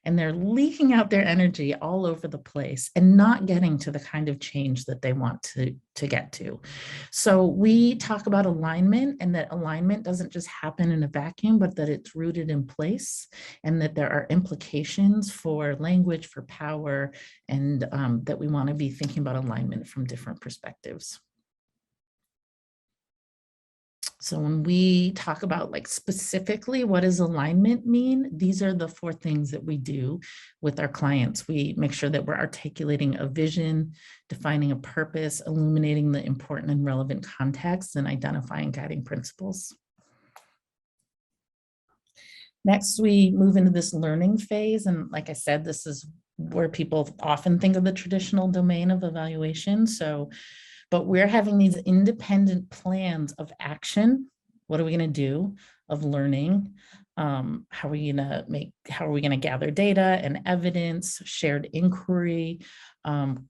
And they're leaking out their energy all over the place and not getting to the kind of change that they want to get to. So we talk about alignment, and that alignment doesn't just happen in a vacuum, but that it's rooted in place, and that there are implications for language, for power, and that we want to be thinking about alignment from different perspectives. So when we talk about like specifically what does alignment mean, these are the 4 things that we do with our clients. We make sure that we're articulating a vision, defining a purpose, illuminating the important and relevant contexts, and identifying guiding principles. Next, we move into this learning phase. And like I said, this is where people often think of the traditional domain of evaluation. So, but we're having these independent plans of action. What are we going to do? Of learning? How are we going to gather data and evidence, shared inquiry,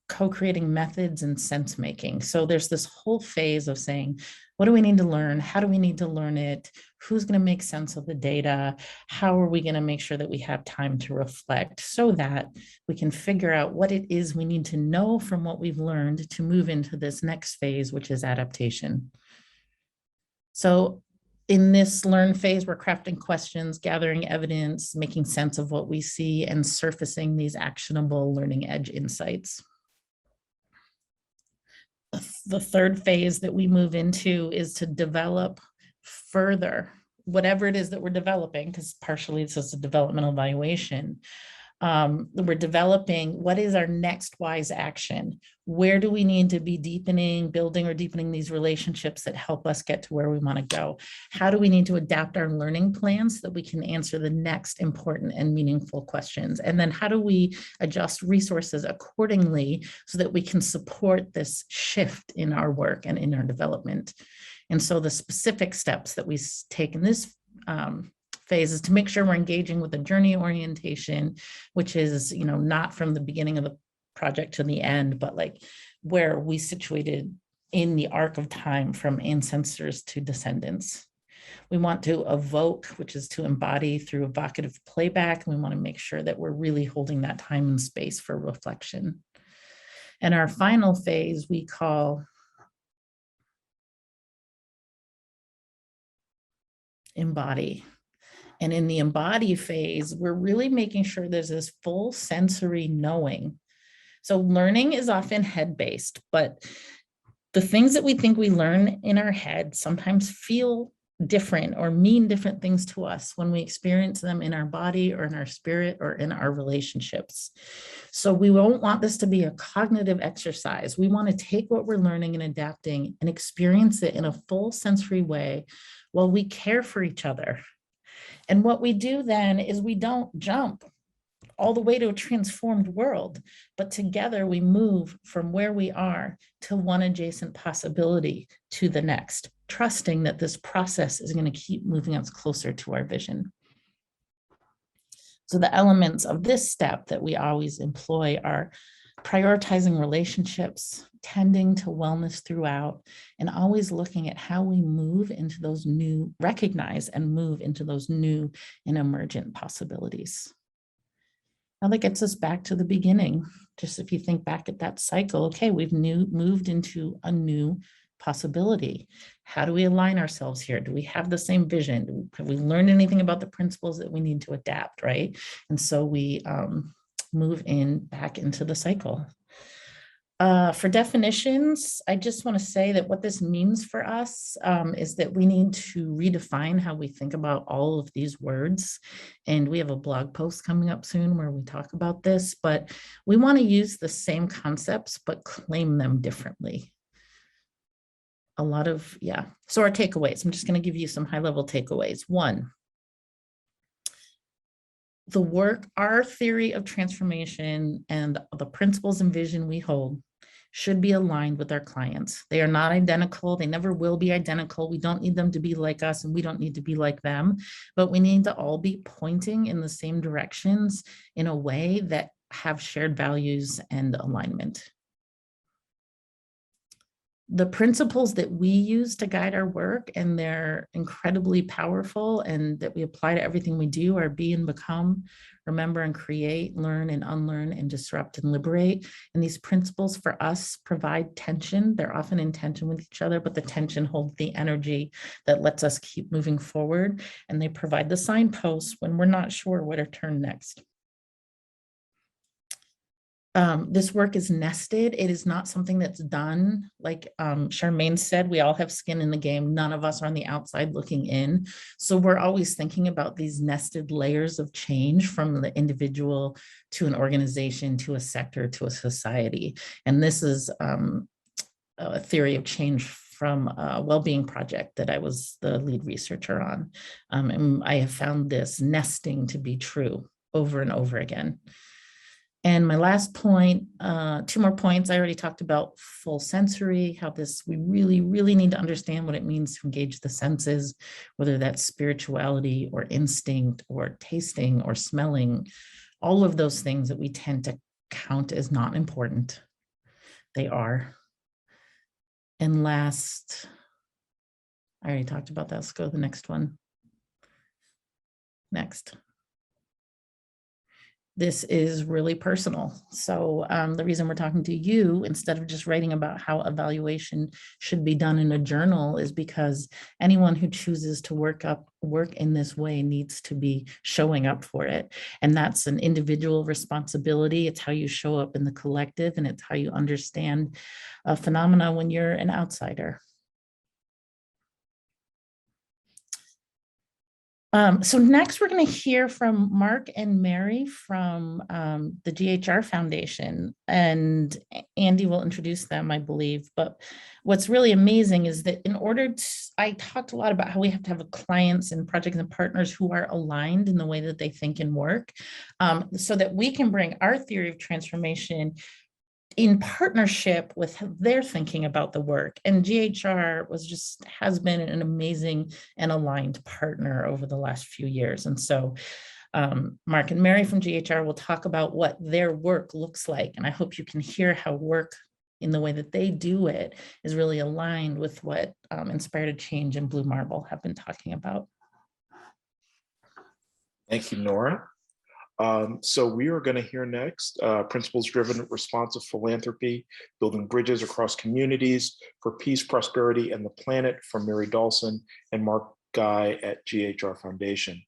co-creating methods and sense making. So there's this whole phase of saying, what do we need to learn? How do we need to learn it? Who's going to make sense of the data? How are we going to make sure that we have time to reflect so that we can figure out what it is we need to know from what we've learned to move into this next phase, which is adaptation. So in this learn phase, we're crafting questions, gathering evidence, making sense of what we see, and surfacing these actionable learning edge insights. The third phase that we move into is to develop further whatever it is that we're developing, because partially this is a developmental evaluation. We're developing what is our next wise action? Where do we need to be building or deepening these relationships that help us get to where we want to go? How do we need to adapt our learning plans so that we can answer the next important and meaningful questions? And then how do we adjust resources accordingly so that we can support this shift in our work and in our development? And so the specific steps that we take in this phase is to make sure we're engaging with the journey orientation, which is, not from the beginning of the project to the end, but like where we situated in the arc of time from ancestors to descendants. We want to evoke, which is to embody through evocative playback. And we want to make sure that we're really holding that time and space for reflection. And our final phase we call embody. And in the embody phase, we're really making sure there's this full sensory knowing. So learning is often head-based, but the things that we think we learn in our head sometimes feel different or mean different things to us when we experience them in our body or in our spirit or in our relationships. So we won't want this to be a cognitive exercise. We want to take what we're learning and adapting and experience it in a full sensory way while we care for each other. And what we do then is we don't jump all the way to a transformed world, but together we move from where we are to one adjacent possibility to the next, trusting that this process is going to keep moving us closer to our vision. So the elements of this step that we always employ are prioritizing relationships, tending to wellness throughout, and always looking at how we move into those new, recognize and move into those new and emergent possibilities. Now that gets us back to the beginning. Just if you think back at that cycle, okay, we've moved into a new possibility. How do we align ourselves here? Do we have the same vision? Have we learned anything about the principles that we need to adapt, right? And so we move back into the cycle. For definitions, I just want to say that what this means for us is that we need to redefine how we think about all of these words. And we have a blog post coming up soon where we talk about this, but we want to use the same concepts, but claim them differently. So our takeaways, I'm just going to give you some high-level takeaways. One, our theory of transformation and the principles and vision we hold should be aligned with our clients. They are not identical. They never will be identical. We don't need them to be like us and we don't need to be like them, but we need to all be pointing in the same directions in a way that have shared values and alignment. The principles that we use to guide our work, and they're incredibly powerful and that we apply to everything we do, are be and become, remember and create, learn and unlearn, and disrupt and liberate. And these principles for us provide tension. They're often in tension with each other, but the tension holds the energy that lets us keep moving forward. And they provide the signposts when we're not sure where to turn next. This work is nested. It is not something that's done. Like Charmagne said, we all have skin in the game. None of us are on the outside looking in. So we're always thinking about these nested layers of change from the individual to an organization, to a sector, to a society. And this is a theory of change from a well-being project that I was the lead researcher on. And I have found this nesting to be true over and over again. And my last point, 2 more points. I already talked about full sensory, how we really, really need to understand what it means to engage the senses, whether that's spirituality or instinct or tasting or smelling, all of those things that we tend to count as not important. They are. And last, I already talked about that. Let's go to the next one. Next. This is really personal. So the reason we're talking to you instead of just writing about how evaluation should be done in a journal is because anyone who chooses to work in this way needs to be showing up for it. And that's an individual responsibility. It's how you show up in the collective, and it's how you understand a phenomena when you're an outsider. So next we're going to hear from Mark and Mary from the Ghr Foundation, and Andy will introduce them, I believe. But what's really amazing is that I talked a lot about how we have to have clients and projects and partners who are aligned in the way that they think and work, so that we can bring our theory of transformation in partnership with their thinking about the work. And GHR has been an amazing and aligned partner over the last few years. And so Mark and Mary from GHR will talk about what their work looks like. And I hope you can hear how work in the way that they do it is really aligned with what Inspired Change and Blue Marble have been talking about. Thank you, Nora. So we are going to hear next principles-driven responsive philanthropy, building bridges across communities for peace, prosperity, and the planet from Mary Dawson and Mark Guy at Ghr Foundation.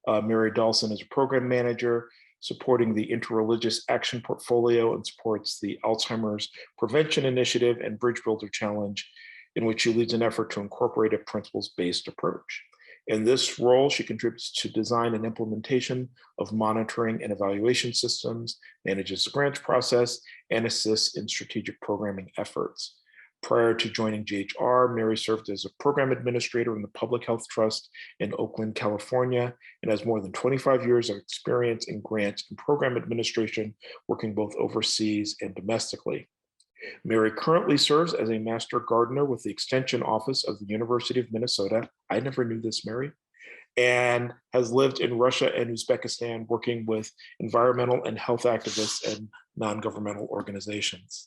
Mary Dawson is a program manager supporting the Interreligious Action Portfolio and supports the Alzheimer's Prevention Initiative and Bridge Builder Challenge, in which she leads an effort to incorporate a principles-based approach. In this role, she contributes to design and implementation of monitoring and evaluation systems, manages the grants process, and assists in strategic programming efforts. Prior to joining GHR, Mary served as a program administrator in the Public Health Trust in Oakland, California, and has more than 25 years of experience in grants and program administration, working both overseas and domestically. Mary currently serves as a master gardener with the Extension Office of the University of Minnesota. I never knew this, Mary. And has lived in Russia and Uzbekistan, working with environmental and health activists and non-governmental organizations.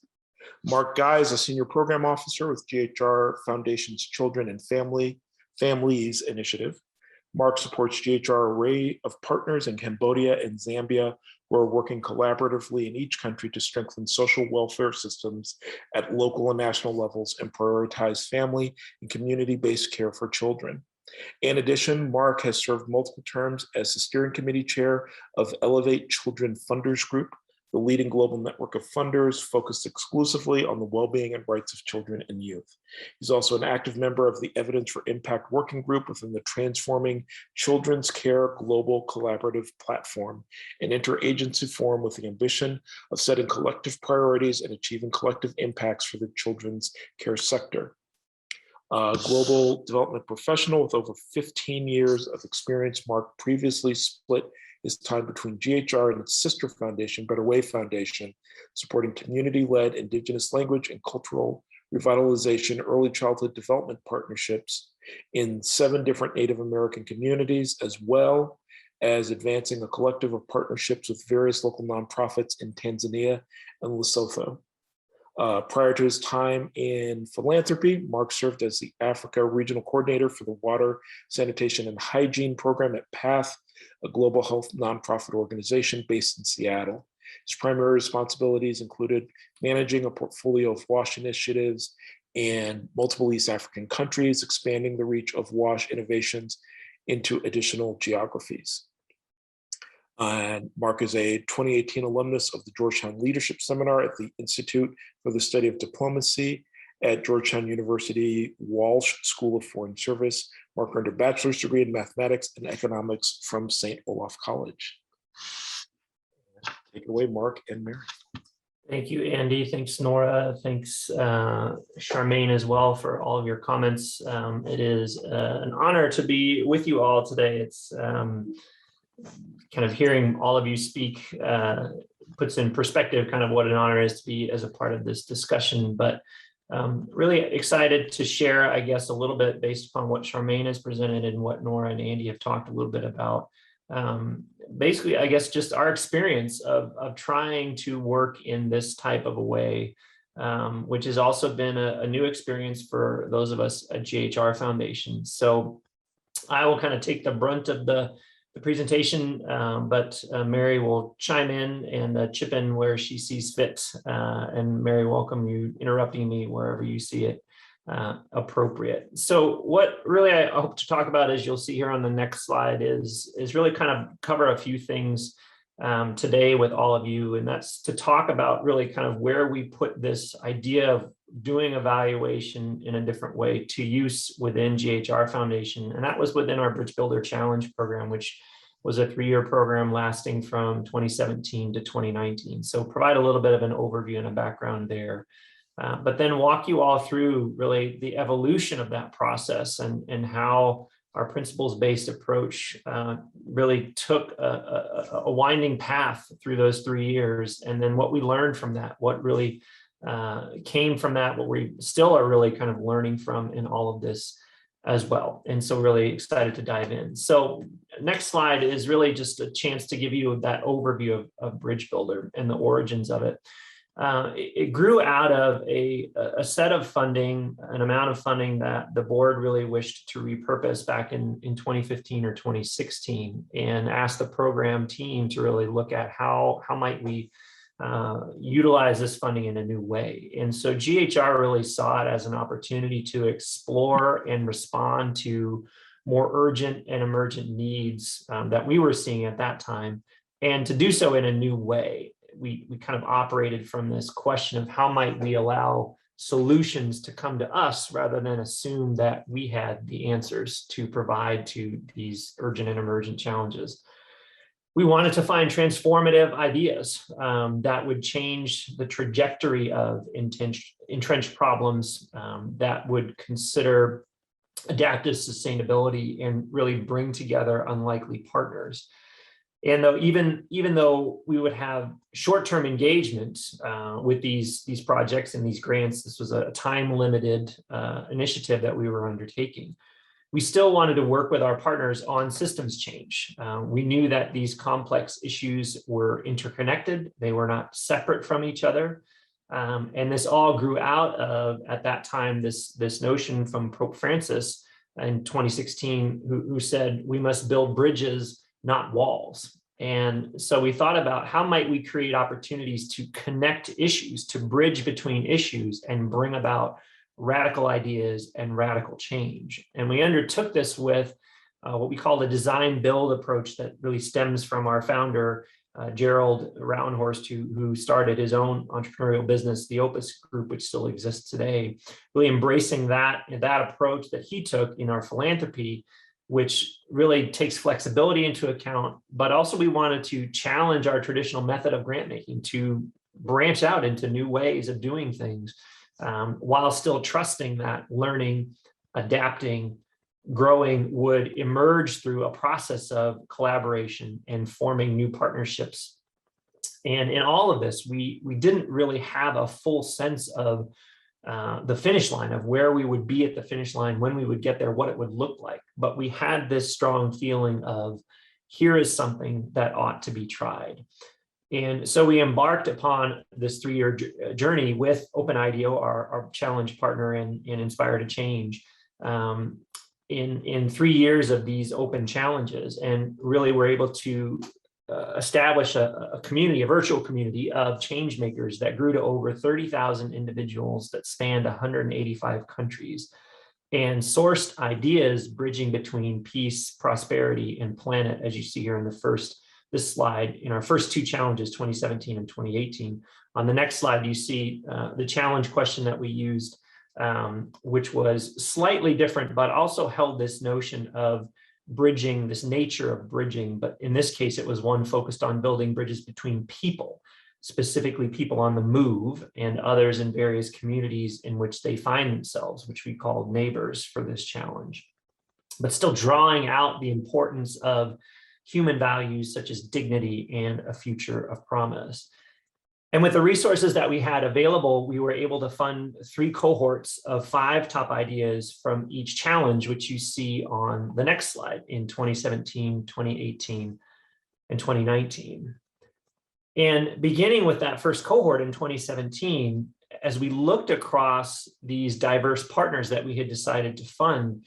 Mark Guy is a senior program officer with GHR Foundation's Children and Families Initiative. Mark supports GHR array of partners in Cambodia and Zambia who are working collaboratively in each country to strengthen social welfare systems at local and national levels and prioritize family and community-based care for children. In addition, Mark has served multiple terms as the steering committee chair of Elevate Children Funders Group, the leading global network of funders focused exclusively on the well-being and rights of children and youth. He's also an active member of the Evidence for Impact Working Group within the Transforming Children's Care Global Collaborative Platform, an interagency forum with the ambition of setting collective priorities and achieving collective impacts for the children's care sector. A global development professional with over 15 years of experience, Mark previously split his time between GHR and its sister foundation, Better Way Foundation, supporting community-led Indigenous language and cultural revitalization, early childhood development partnerships in 7 different Native American communities, as well as advancing a collective of partnerships with various local nonprofits in Tanzania and Lesotho. Prior to his time in philanthropy, Mark served as the Africa Regional Coordinator for the Water, Sanitation, and Hygiene Program at PATH, a global health nonprofit organization based in Seattle. His primary responsibilities included managing a portfolio of WASH initiatives in multiple East African countries, expanding the reach of WASH innovations into additional geographies. And Mark is a 2018 alumnus of the Georgetown Leadership Seminar at the Institute for the Study of Diplomacy at Georgetown University Walsh School of Foreign Service. Mark earned a bachelor's degree in mathematics and economics from St. Olaf College. Take it away, Mark and Mary. Thank you, Andy. Thanks, Nora. Thanks, Charmaine, as well, for all of your comments. It is an honor to be with you all today. It's kind of hearing all of you speak puts in perspective kind of what an honor is to be as a part of this discussion. But really excited to share, I guess, a little bit based upon what Charmagne has presented and what Nora and Andy have talked a little bit about. Basically, I guess, just our experience of trying to work in this type of a way, which has also been a new experience for those of us at Ghr Foundation. So I will kind of take the brunt of the presentation, but Mary will chime in and chip in where she sees fit. And Mary, welcome you interrupting me wherever you see it appropriate. So what really I hope to talk about, as you'll see here on the next slide, is really kind of cover a few things today with all of you, and that's to talk about really kind of where we put this idea of doing evaluation in a different way to use within Ghr Foundation. And that was within our Bridge Builder Challenge program, which was a 3-year program lasting from 2017 to 2019. So provide a little bit of an overview and a background there, but then walk you all through really the evolution of that process and how our principles-based approach really took a winding path through those 3 years, and then what we learned from that, what really came from that, what we still are really kind of learning from in all of this as well. And so really excited to dive in. So next slide is really just a chance to give you that overview of Bridge Builder and the origins of it. It grew out of a set of funding, an amount of funding that the board really wished to repurpose back in 2015 or 2016, and asked the program team to really look at how might we utilize this funding in a new way. And so GHR really saw it as an opportunity to explore and respond to more urgent and emergent needs that we were seeing at that time, and to do so in a new way. We kind of operated from this question of how might we allow solutions to come to us rather than assume that we had the answers to provide to these urgent and emergent challenges. We wanted to find transformative ideas that would change the trajectory of entrenched problems, that would consider adaptive sustainability and really bring together unlikely partners. And though even though we would have short-term engagement with these projects and these grants, this was a time-limited initiative that we were undertaking, we still wanted to work with our partners on systems change. We knew that these complex issues were interconnected. They were not separate from each other. And this all grew out of, at that time, this notion from Pope Francis in 2016, who said, we must build bridges, not walls. And so we thought about how might we create opportunities to connect issues, to bridge between issues and bring about radical ideas and radical change. And we undertook this with what we call the design build approach that really stems from our founder, Gerald Rautenhorst, who started his own entrepreneurial business, the Opus Group, which still exists today, really embracing that approach that he took in our philanthropy, which really takes flexibility into account, but also we wanted to challenge our traditional method of grant making to branch out into new ways of doing things, while still trusting that learning, adapting, growing would emerge through a process of collaboration and forming new partnerships. And in all of this, we didn't really have a full sense of the finish line, of where we would be at the finish line, when we would get there, what it would look like. But we had this strong feeling of, here is something that ought to be tried. And so we embarked upon this 3-year journey with OpenIDEO, our challenge partner in Inspire to Change, in 3 years of these open challenges. And really we're able to establish a community, a virtual community of change makers that grew to over 30,000 individuals that spanned 185 countries, and sourced ideas bridging between peace, prosperity, and planet, as you see here in this slide, in our first 2 challenges, 2017 and 2018. On the next slide, you see the challenge question that we used, which was slightly different, but also held this notion of bridging, this nature of bridging. But in this case, it was one focused on building bridges between people, specifically people on the move and others in various communities in which they find themselves, which we called neighbors for this challenge. But still drawing out the importance of human values such as dignity and a future of promise. And with the resources that we had available, we were able to fund 3 cohorts of 5 top ideas from each challenge, which you see on the next slide in 2017, 2018, and 2019. And beginning with that first cohort in 2017, as we looked across these diverse partners that we had decided to fund,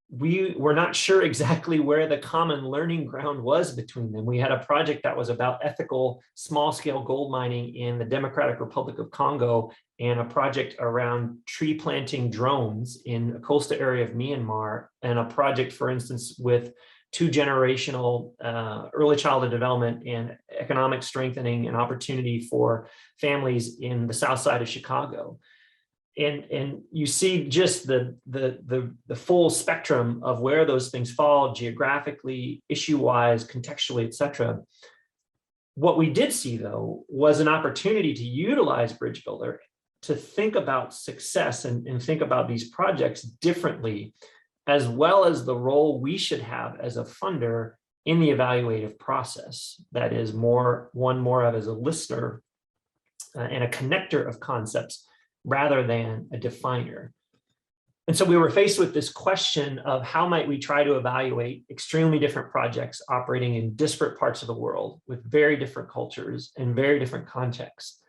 we were not sure exactly where the common learning ground was between them. We had a project that was about ethical small-scale gold mining in the Democratic Republic of Congo, and a project around tree planting drones in a coastal area of Myanmar, and a project, for instance, with 2-generational early childhood development and economic strengthening and opportunity for families in the south side of Chicago. And you see just the full spectrum of where those things fall geographically, issue-wise, contextually, et cetera. What we did see, though, was an opportunity to utilize Bridge Builder to think about success and think about these projects differently, as well as the role we should have as a funder in the evaluative process. That is more of as a listener and a connector of concepts, rather than a definer. And so we were faced with this question of how might we try to evaluate extremely different projects operating in disparate parts of the world with very different cultures and very different contexts.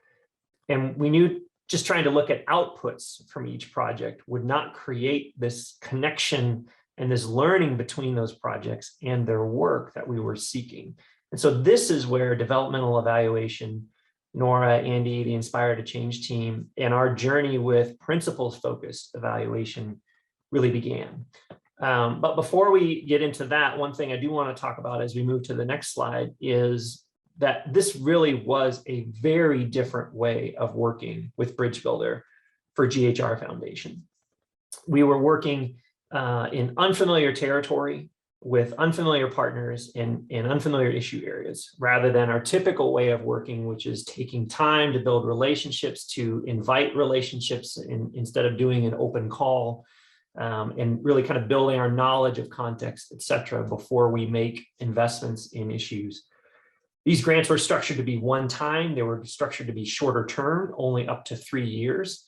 And we knew just trying to look at outputs from each project would not create this connection and this learning between those projects and their work that we were seeking. And so this is where developmental evaluation, Nora, Andy, the Inspire to Change team, and our journey with principles-focused evaluation really began. But before we get into that, one thing I do want to talk about as we move to the next slide is that this really was a very different way of working with Bridge Builder for Ghr Foundation. We were working in unfamiliar territory with unfamiliar partners in unfamiliar issue areas, rather than our typical way of working, which is taking time to build relationships, to invite relationships instead of doing an open call, and really kind of building our knowledge of context, et cetera, before we make investments in issues. These grants were structured to be one time. They were structured to be shorter term, only up to 3 years.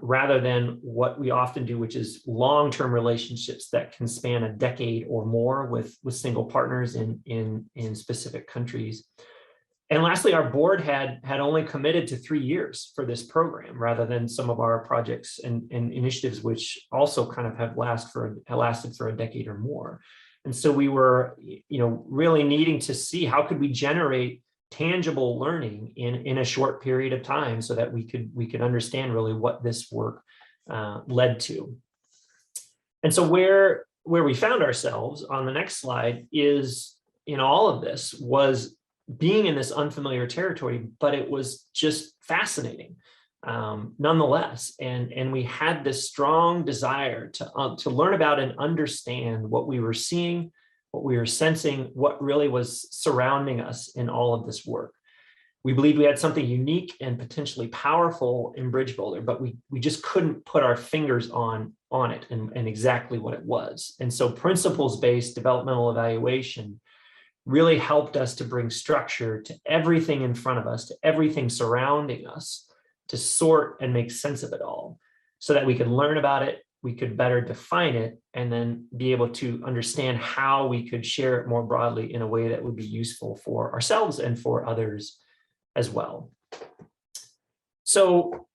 Rather than what we often do, which is long-term relationships that can span a decade or more with single partners in specific countries. And lastly, our board had only committed to 3 years for this program, rather than some of our projects and initiatives, which also kind of have lasted for a decade or more. And so we were, really needing to see how could we generate tangible learning in a short period of time, so that we could understand really what this work led to. And so where we found ourselves on the next slide is, in all of this, was being in this unfamiliar territory, but it was just fascinating nonetheless. And we had this strong desire to learn about and understand what we were seeing, what we were sensing, what really was surrounding us in all of this work. We believed we had something unique and potentially powerful in Bridge Builder, but we just couldn't put our fingers on it and exactly what it was. And so principles-based developmental evaluation really helped us to bring structure to everything in front of us, to everything surrounding us, to sort and make sense of it all, so that we could learn about it, we could better define it, and then be able to understand how we could share it more broadly in a way that would be useful for ourselves and for others as well. So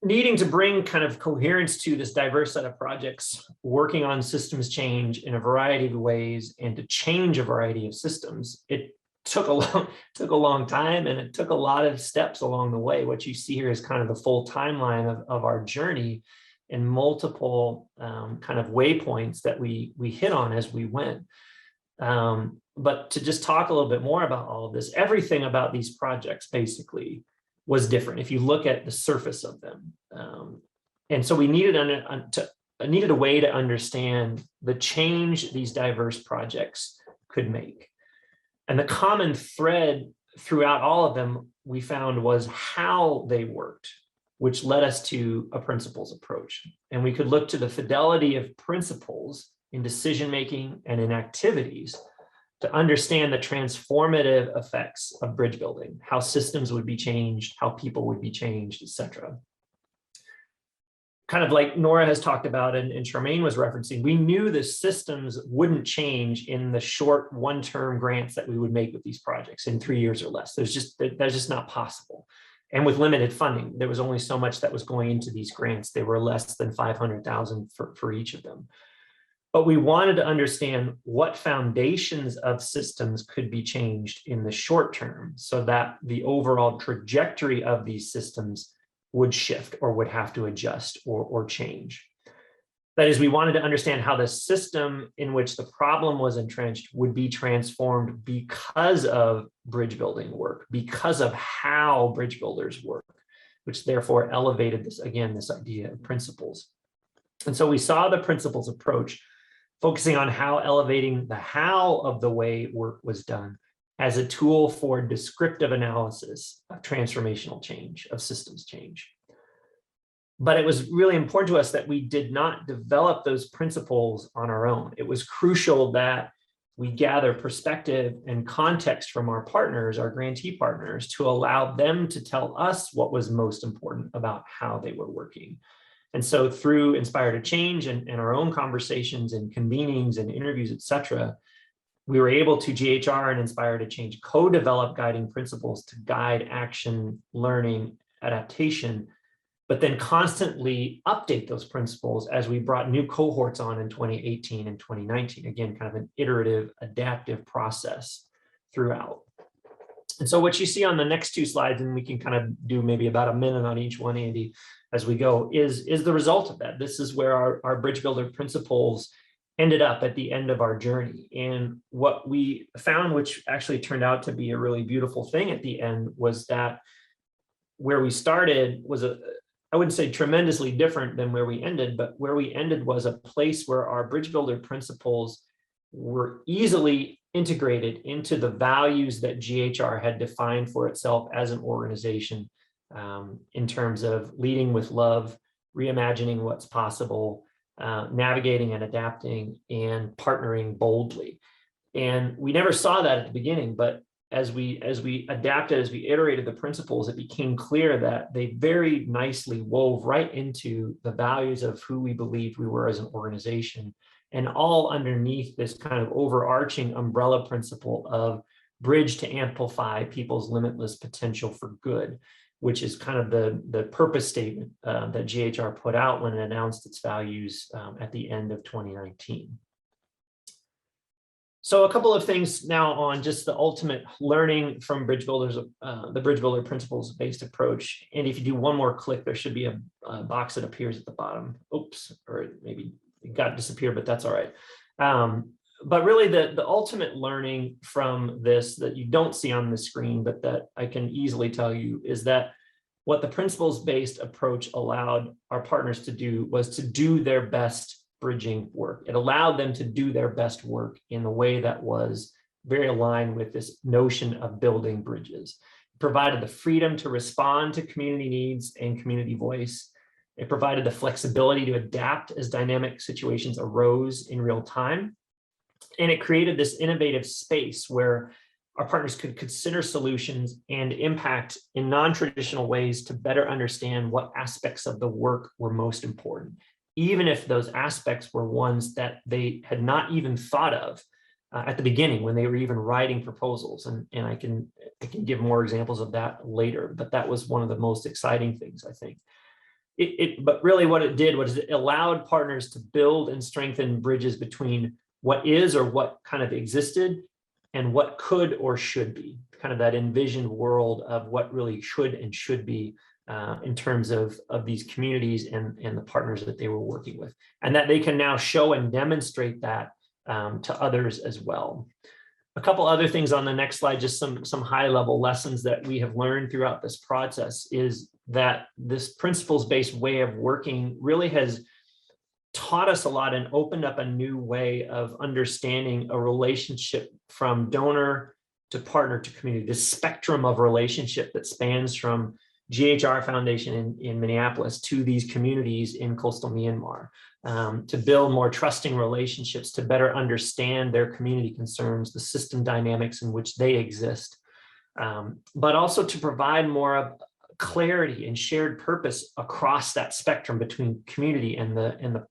needing to bring kind of coherence to this diverse set of projects, working on systems change in a variety of ways and to change a variety of systems, it took a long time, and it took a lot of steps along the way. What you see here is kind of the full timeline of our journey, and multiple kind of waypoints that we hit on as we went. But to just talk a little bit more about all of this, everything about these projects basically was different if you look at the surface of them. And so we needed a way to understand the change these diverse projects could make. And the common thread throughout all of them we found was how they worked, which led us to a principles approach. And we could look to the fidelity of principles in decision-making and in activities to understand the transformative effects of bridge building, how systems would be changed, how people would be changed, etc. Kind of like Nora has talked about and Charmagne was referencing, we knew the systems wouldn't change in the short one-term grants that we would make with these projects in 3 years or less. That's just not possible. And with limited funding, there was only so much that was going into these grants. They were less than 500,000 for each of them. But we wanted to understand what foundations of systems could be changed in the short term so that the overall trajectory of these systems would shift or would have to adjust or change. That is, we wanted to understand how the system in which the problem was entrenched would be transformed because of bridge building work, because of how bridge builders work, which therefore elevated this, again, this idea of principles. And so we saw the principles approach focusing on how elevating the how of the way work was done as a tool for descriptive analysis of transformational change, of systems change. But it was really important to us that we did not develop those principles on our own. It was crucial that we gather perspective and context from our partners, our grantee partners, to allow them to tell us what was most important about how they were working. And so through Inspire to Change and our own conversations and convenings and interviews, et cetera, we were able to, GHR and Inspire to Change, co-develop guiding principles to guide action, learning, adaptation, but then constantly update those principles as we brought new cohorts on in 2018 and 2019. Again, kind of an iterative, adaptive process throughout. And so what you see on the next two slides, and we can kind of do maybe about a minute on each one, Andy, as we go, is the result of that. This is where our bridge builder principles ended up at the end of our journey. And what we found, which actually turned out to be a really beautiful thing at the end, was that where we started was I wouldn't say tremendously different than where we ended, but where we ended was a place where our bridge builder principles were easily integrated into the values that GHR had defined for itself as an organization, in terms of leading with love, reimagining what's possible, navigating and adapting, and partnering boldly. And we never saw that at the beginning, but as we adapted, as we iterated the principles, it became clear that they very nicely wove right into the values of who we believed we were as an organization, and all underneath this kind of overarching umbrella principle of bridge to amplify people's limitless potential for good, which is kind of the purpose statement that GHR put out when it announced its values at the end of 2019. So a couple of things now on just the ultimate learning from bridge builders, the bridge builder principles based approach. And if you do one more click, there should be a box that appears at the bottom. Oops, or maybe it got disappeared, but that's all right. But really the ultimate learning from this that you don't see on the screen, but that I can easily tell you, is that what the principles-based approach allowed our partners to do was to do their best bridging work. It allowed them to do their best work in a way that was very aligned with this notion of building bridges. It provided the freedom to respond to community needs and community voice. It provided the flexibility to adapt as dynamic situations arose in real time. And it created this innovative space where our partners could consider solutions and impact in non-traditional ways to better understand what aspects of the work were most important, even if those aspects were ones that they had not even thought of at the beginning when they were even writing proposals. And I can give more examples of that later, but that was one of the most exciting things, I think. But really what it did was it allowed partners to build and strengthen bridges between what is or what kind of existed and what could or should be, kind of that envisioned world of what really should and should be in terms of these communities and the partners that they were working with, and that they can now show and demonstrate that to others as well. A couple other things on the next slide, just some high-level lessons that we have learned throughout this process, is that this principles-based way of working really has taught us a lot and opened up a new way of understanding a relationship from donor to partner to community, this spectrum of relationship that spans from Ghr Foundation in Minneapolis to these communities in coastal Myanmar, to build more trusting relationships, to better understand their community concerns, the system dynamics in which they exist, but also to provide more of clarity and shared purpose across that spectrum between community and the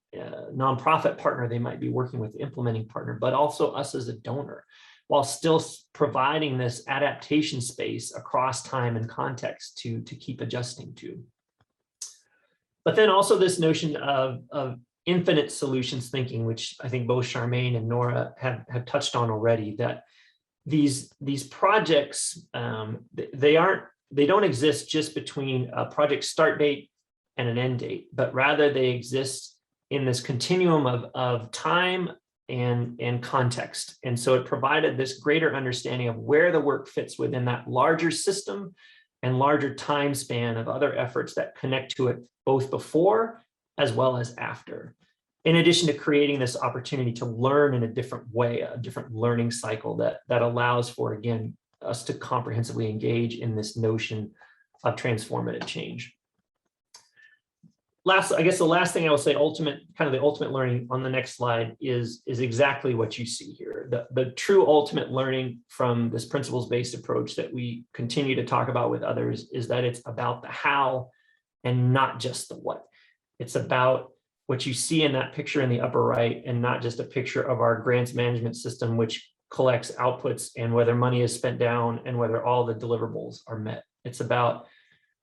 nonprofit partner they might be working with, implementing partner, but also us as a donor, while still providing this adaptation space across time and context to keep adjusting to. But then also this notion of infinite solutions thinking, which I think both Charmagne and Nora have touched on already, that these projects, they don't exist just between a project start date and an end date, but rather they exist in this continuum of time and context. And so it provided this greater understanding of where the work fits within that larger system and larger time span of other efforts that connect to it both before as well as after. In addition to creating this opportunity to learn in a different way, a different learning cycle that allows for, again, us to comprehensively engage in this notion of transformative change. I guess the last thing I will say, the ultimate learning on the next slide is exactly what you see here. The true ultimate learning from this principles-based approach that we continue to talk about with others is that it's about the how and not just the what. It's about what you see in that picture in the upper right, and not just a picture of our grants management system, which collects outputs and whether money is spent down and whether all the deliverables are met. It's about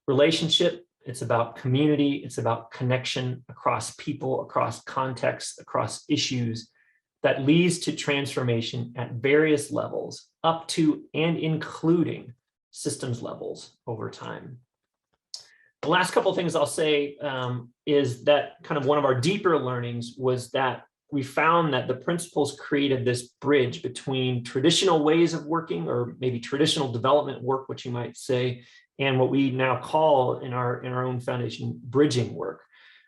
relationship, it's about community, it's about connection across people, across contexts, across issues that leads to transformation at various levels, up to and including systems levels over time. The last couple of things I'll say is that kind of one of our deeper learnings was that we found that the principles created this bridge between traditional ways of working, or maybe traditional development work, which you might say, and what we now call in our own foundation bridging work,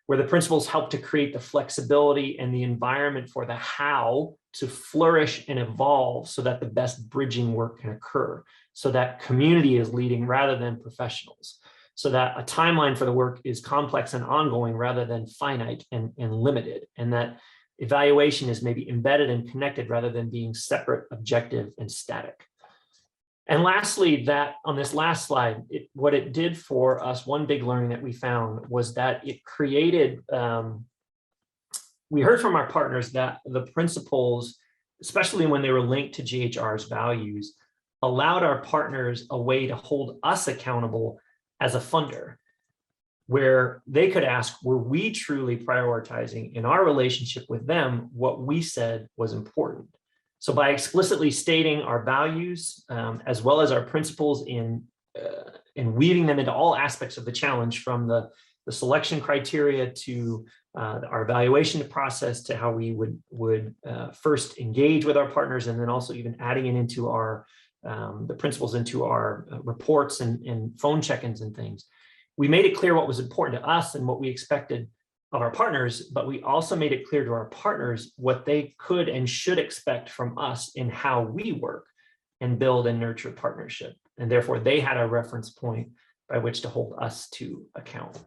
where the principles help to create the flexibility and the environment for the how to flourish and evolve so that the best bridging work can occur, so that community is leading rather than professionals, so that a timeline for the work is complex and ongoing rather than finite and limited, and that evaluation is maybe embedded and connected rather than being separate, objective, and static. And lastly, that on this last slide, what it did for us, one big learning that we found was that it created, we heard from our partners that the principles, especially when they were linked to GHR's values, allowed our partners a way to hold us accountable as a funder, where they could ask, were we truly prioritizing in our relationship with them what we said was important? So by explicitly stating our values, as well as our principles in weaving them into all aspects of the challenge, from the selection criteria to our evaluation process, to how we would first engage with our partners, and then also even adding it into our the principles into our reports and phone check-ins and things. We made it clear what was important to us and what we expected of our partners, but we also made it clear to our partners what they could and should expect from us in how we work and build and nurture partnership. And therefore they had a reference point by which to hold us to account.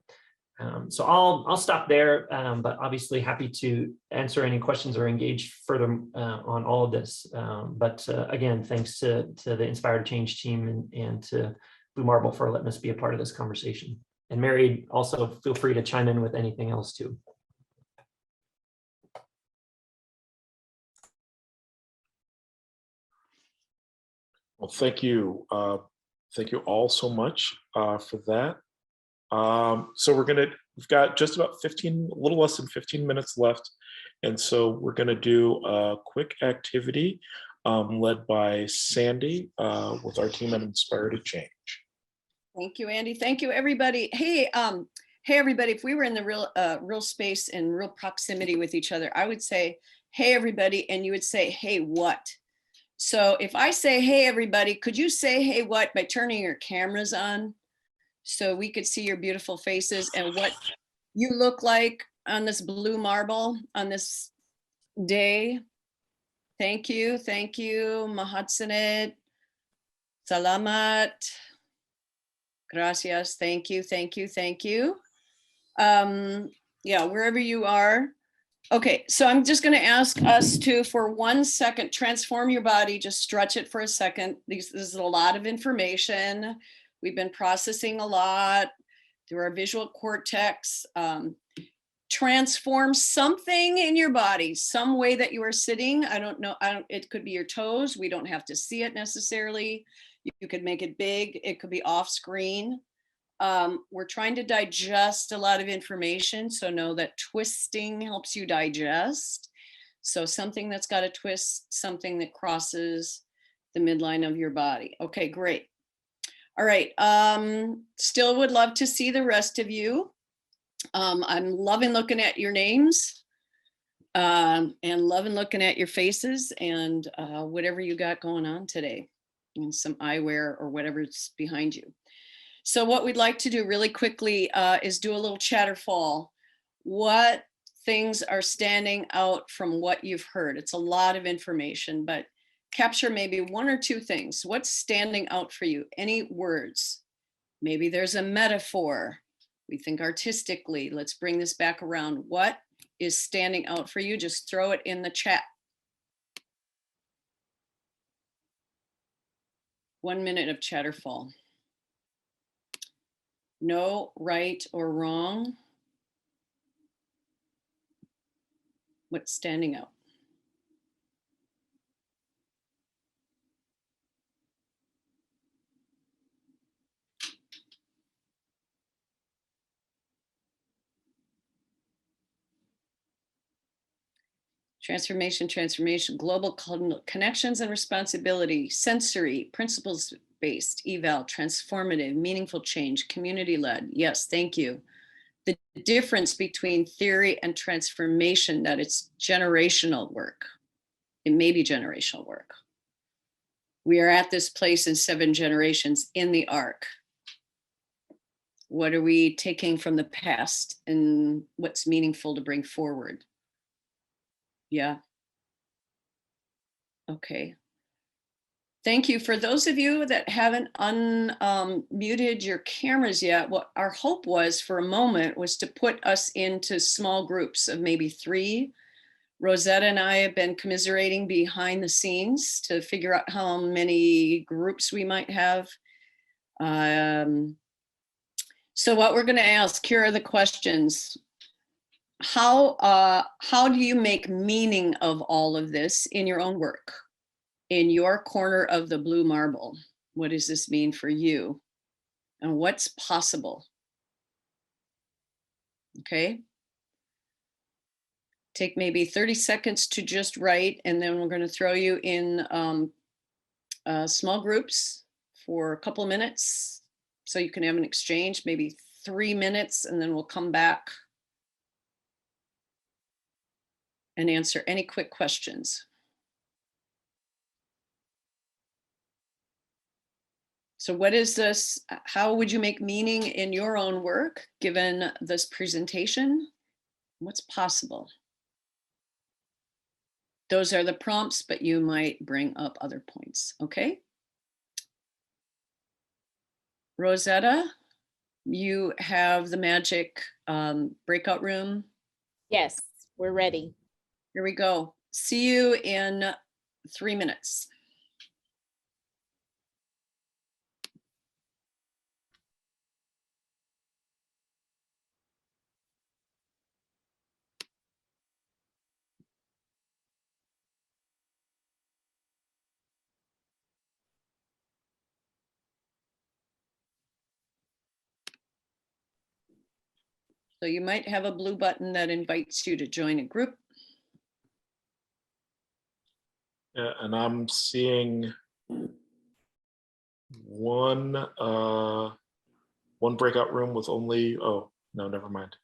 So I'll stop there, but obviously happy to answer any questions or engage further on all of this. But again, thanks to the Inspired Change team and to Blue Marble for letting us be a part of this conversation. And Mary, also feel free to chime in with anything else too. Well, thank you. Thank you all so much for that. So we've got just about a little less than 15 minutes left. And so we're gonna do a quick activity led by Sandy with our team at Inspire to Change. Thank you, Andy. Thank you, everybody. Hey, hey, everybody. If we were in the real space and real proximity with each other, I would say, hey, everybody, and you would say, hey, what? So if I say, hey, everybody, could you say, hey, what, by turning your cameras on so we could see your beautiful faces and what you look like on this blue marble on this day? Thank you. Thank you. Mahatsanet. Salamat. Gracias. Thank you. Thank you. Thank you. Yeah, wherever you are. Okay, so I'm just going to ask us to, for 1 second, transform your body. Just stretch it for a second. This is a lot of information. We've been processing a lot through our visual cortex. Transform something in your body, some way that you are sitting. I don't know. It could be your toes. We don't have to see it necessarily. You could make it big. It could be off screen. We're trying to digest a lot of information. So know that twisting helps you digest. So something that's got a twist, something that crosses the midline of your body. Okay, great. All right. Still would love to see the rest of you. I'm loving looking at your names and loving looking at your faces and whatever you got going on today, and some eyewear or whatever's behind you. So what we'd like to do really quickly is do a little chatter fall. What things are standing out from what you've heard? It's a lot of information, but capture maybe 1 or 2 things. What's standing out for you? Any words? Maybe there's a metaphor. We think artistically. Let's bring this back around. What is standing out for you? Just throw it in the chat. 1 minute of chatterfall. No right or wrong. What's standing out? Transformation, global connections and responsibility, sensory, principles-based, eval, transformative, meaningful change, community-led. Yes, thank you. The difference between theory and transformation, that it's generational work. It may be generational work. We are at this place in 7 generations in the arc. What are we taking from the past and what's meaningful to bring forward? Yeah. Okay. Thank you. For those of you that haven't unmuted your cameras yet, what our hope was for a moment was to put us into small groups of maybe 3. Rosetta and I have been commiserating behind the scenes to figure out how many groups we might have. So what we're going to ask, here are the questions. How do you make meaning of all of this in your own work? In your corner of the blue marble, what does this mean for you? And what's possible? Okay. Take maybe 30 seconds to just write, and then we're going to throw you in small groups for a couple of minutes so you can have an exchange, maybe 3 minutes, and then we'll come back and answer any quick questions. So what is this? How would you make meaning in your own work given this presentation? What's possible? Those are the prompts, but you might bring up other points, okay? Rosetta, you have the magic breakout room. Yes, we're ready. Here we go. See you in 3 minutes. So you might have a blue button that invites you to join a group. Yeah, and I'm seeing one breakout room with only, oh, no, never mind. I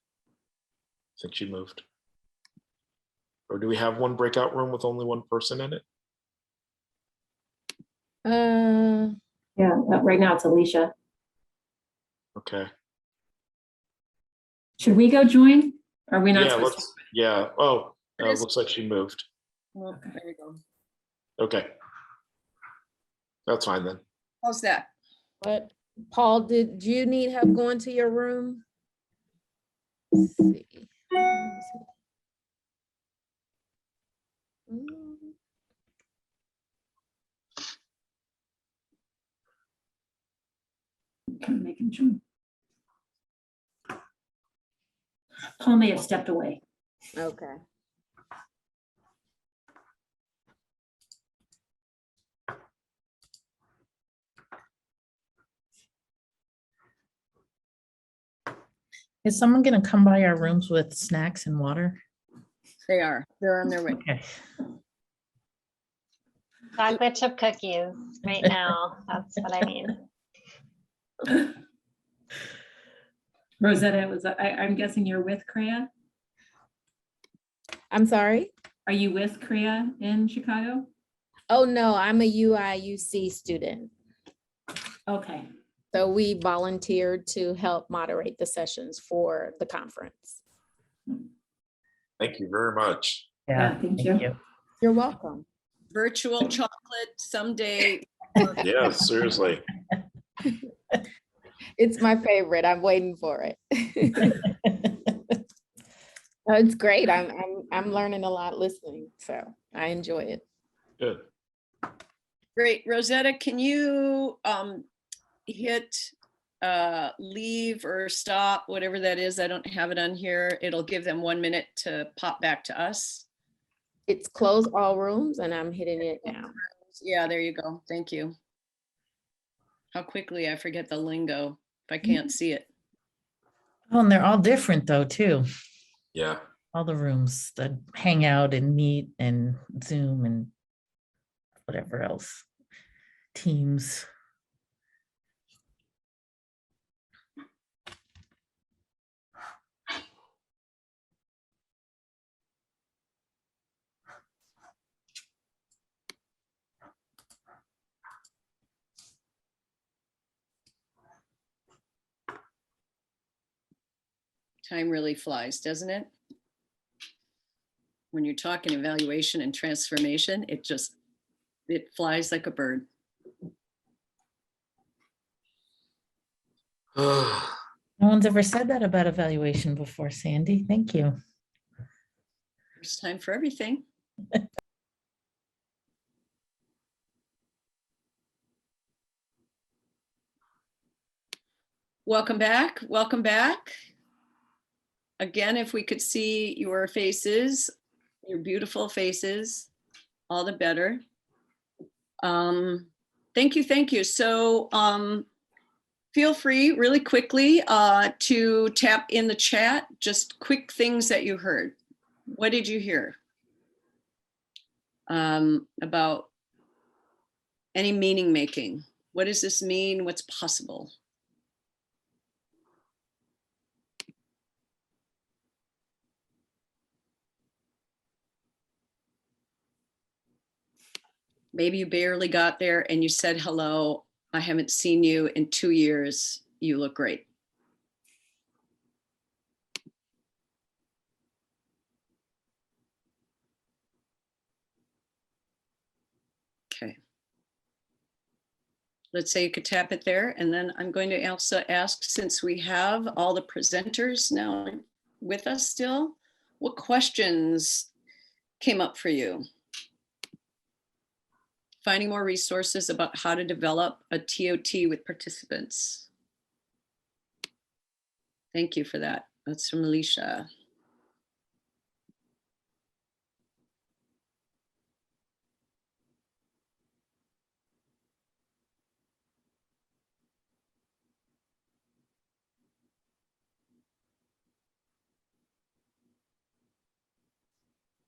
think she moved. Or do we have one breakout room with only 1 person in it? Yeah, right now it's Alicia. Okay. Should we go join? Are we not Yeah, supposed let's, yeah. Oh, It is. looks like she moved. Well, there we go. Okay. That's fine then. How's that? What? Paul, did you need help going to your room? Let's see. Making sure. Paul may have stepped away. Okay. Is someone gonna come by our rooms with snacks and water? They are. They're on their way. Okay. Chocolate chip cookies right now. That's what I need. Rosetta, I'm guessing you're with CREA? I'm sorry? Are you with CREA in Chicago? Oh, no, I'm a UIUC student. Okay. So we volunteered to help moderate the sessions for the conference. Thank you very much. Yeah, thank you. You're welcome. Virtual chocolate someday. Yeah, seriously. It's my favorite. I'm waiting for it. Oh, it's great. I'm learning a lot listening, so I enjoy it. Good. Great. Rosetta, can you hit leave or stop, whatever that is? I don't have it on here. It'll give them 1 minute to pop back to us. It's close all rooms and I'm hitting it now. Yeah, there you go. Thank you. How quickly I forget the lingo if I can't see it. Oh, and they're all different though, too. Yeah. All the rooms that hang out and meet and Zoom and whatever else. Teams. Time really flies, doesn't it? When you're talking evaluation and transformation, it flies like a bird. No one's ever said that about evaluation before, Sandy. Thank you. There's time for everything. Welcome back. Welcome back. Again, if we could see your faces, your beautiful faces, all the better. Thank you. Thank you. So feel free really quickly to tap in the chat, just quick things that you heard. What did you hear about any meaning making? What does this mean? What's possible? Maybe you barely got there and you said hello. I haven't seen you in 2 years. You look great. Okay. Let's say you could tap it there. And then I'm going to also ask, since we have all the presenters now with us still, what questions came up for you? Finding more resources about how to develop a TOT with participants. Thank you for that. That's from Alicia.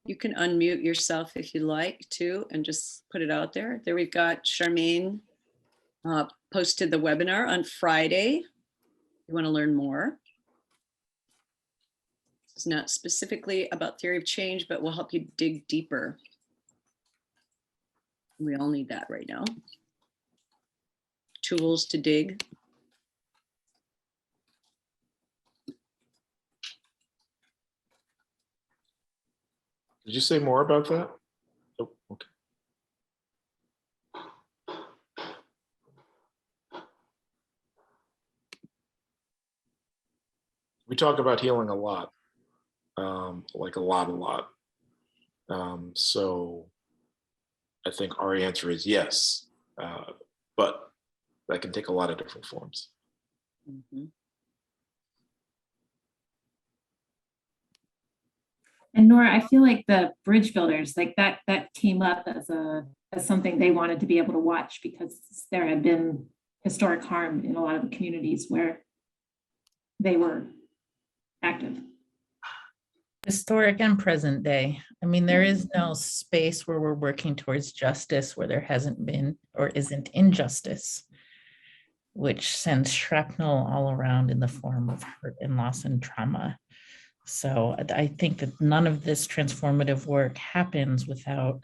You can unmute yourself if you like to and just put it out there. There we've got Charmagne posted the webinar on Friday. You want to learn more. It's not specifically about theory of change, but will help you dig deeper. We all need that right now. Tools to dig. Did you say more about that? Oh, okay. talk about healing a lot, like a lot. So I think our answer is yes, but that can take a lot of different forms. Mhm. And Nora, I feel like the bridge builders, like that came up as something they wanted to be able to watch because there had been historic harm in a lot of the communities where they were active. Historic and present day. I mean, there is no space where we're working towards justice where there hasn't been or isn't injustice, which sends shrapnel all around in the form of hurt and loss and trauma. So I think that none of this transformative work happens without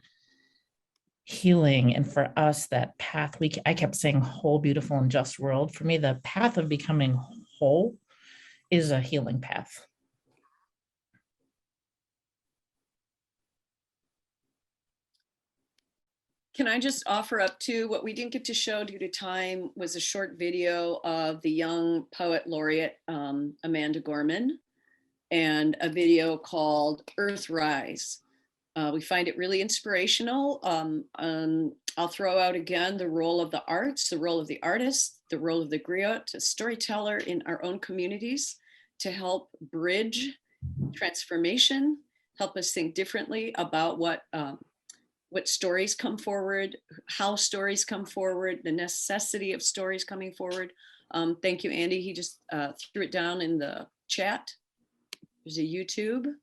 healing. And for us, that path, I kept saying whole, beautiful, and just world. For me, the path of becoming whole is a healing path. Can I just offer up too, what we didn't get to show due to time was a short video of the young poet laureate, Amanda Gorman, and a video called Earthrise. We find it really inspirational. I'll throw out again the role of the arts, the role of the artist, the role of the griot, a storyteller in our own communities to help bridge transformation, help us think differently about what stories come forward, how stories come forward, the necessity of stories coming forward. Thank you, Andy. He just threw it down in the chat. There's a YouTube.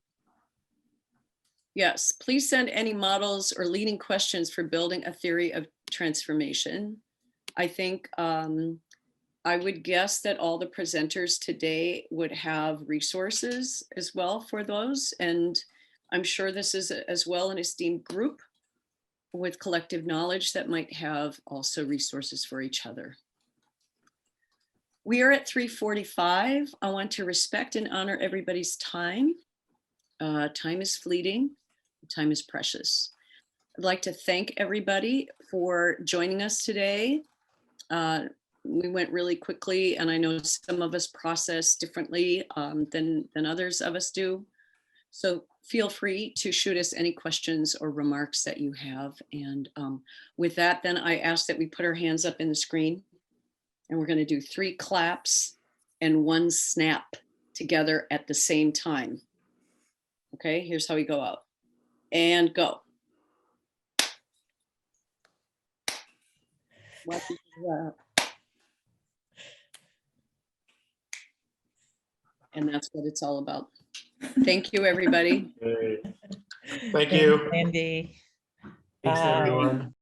Yes, please send any models or leading questions for building a theory of transformation. I think I would guess that all the presenters today would have resources as well for those. And I'm sure this is as well an esteemed group with collective knowledge that might have also resources for each other. We are at 3:45. I want to respect and honor everybody's time. Time is fleeting, time is precious. I'd like to thank everybody for joining us today. We went really quickly and I know some of us process differently than others of us do. So feel free to shoot us any questions or remarks that you have. And with that, then I ask that we put our hands up in the screen and we're going to do 3 claps and 1 snap together at the same time. Okay, here's how we go out and go. And that's what it's all about. Thank you, everybody. Thank you. Andy. Thanks, Bye. everyone.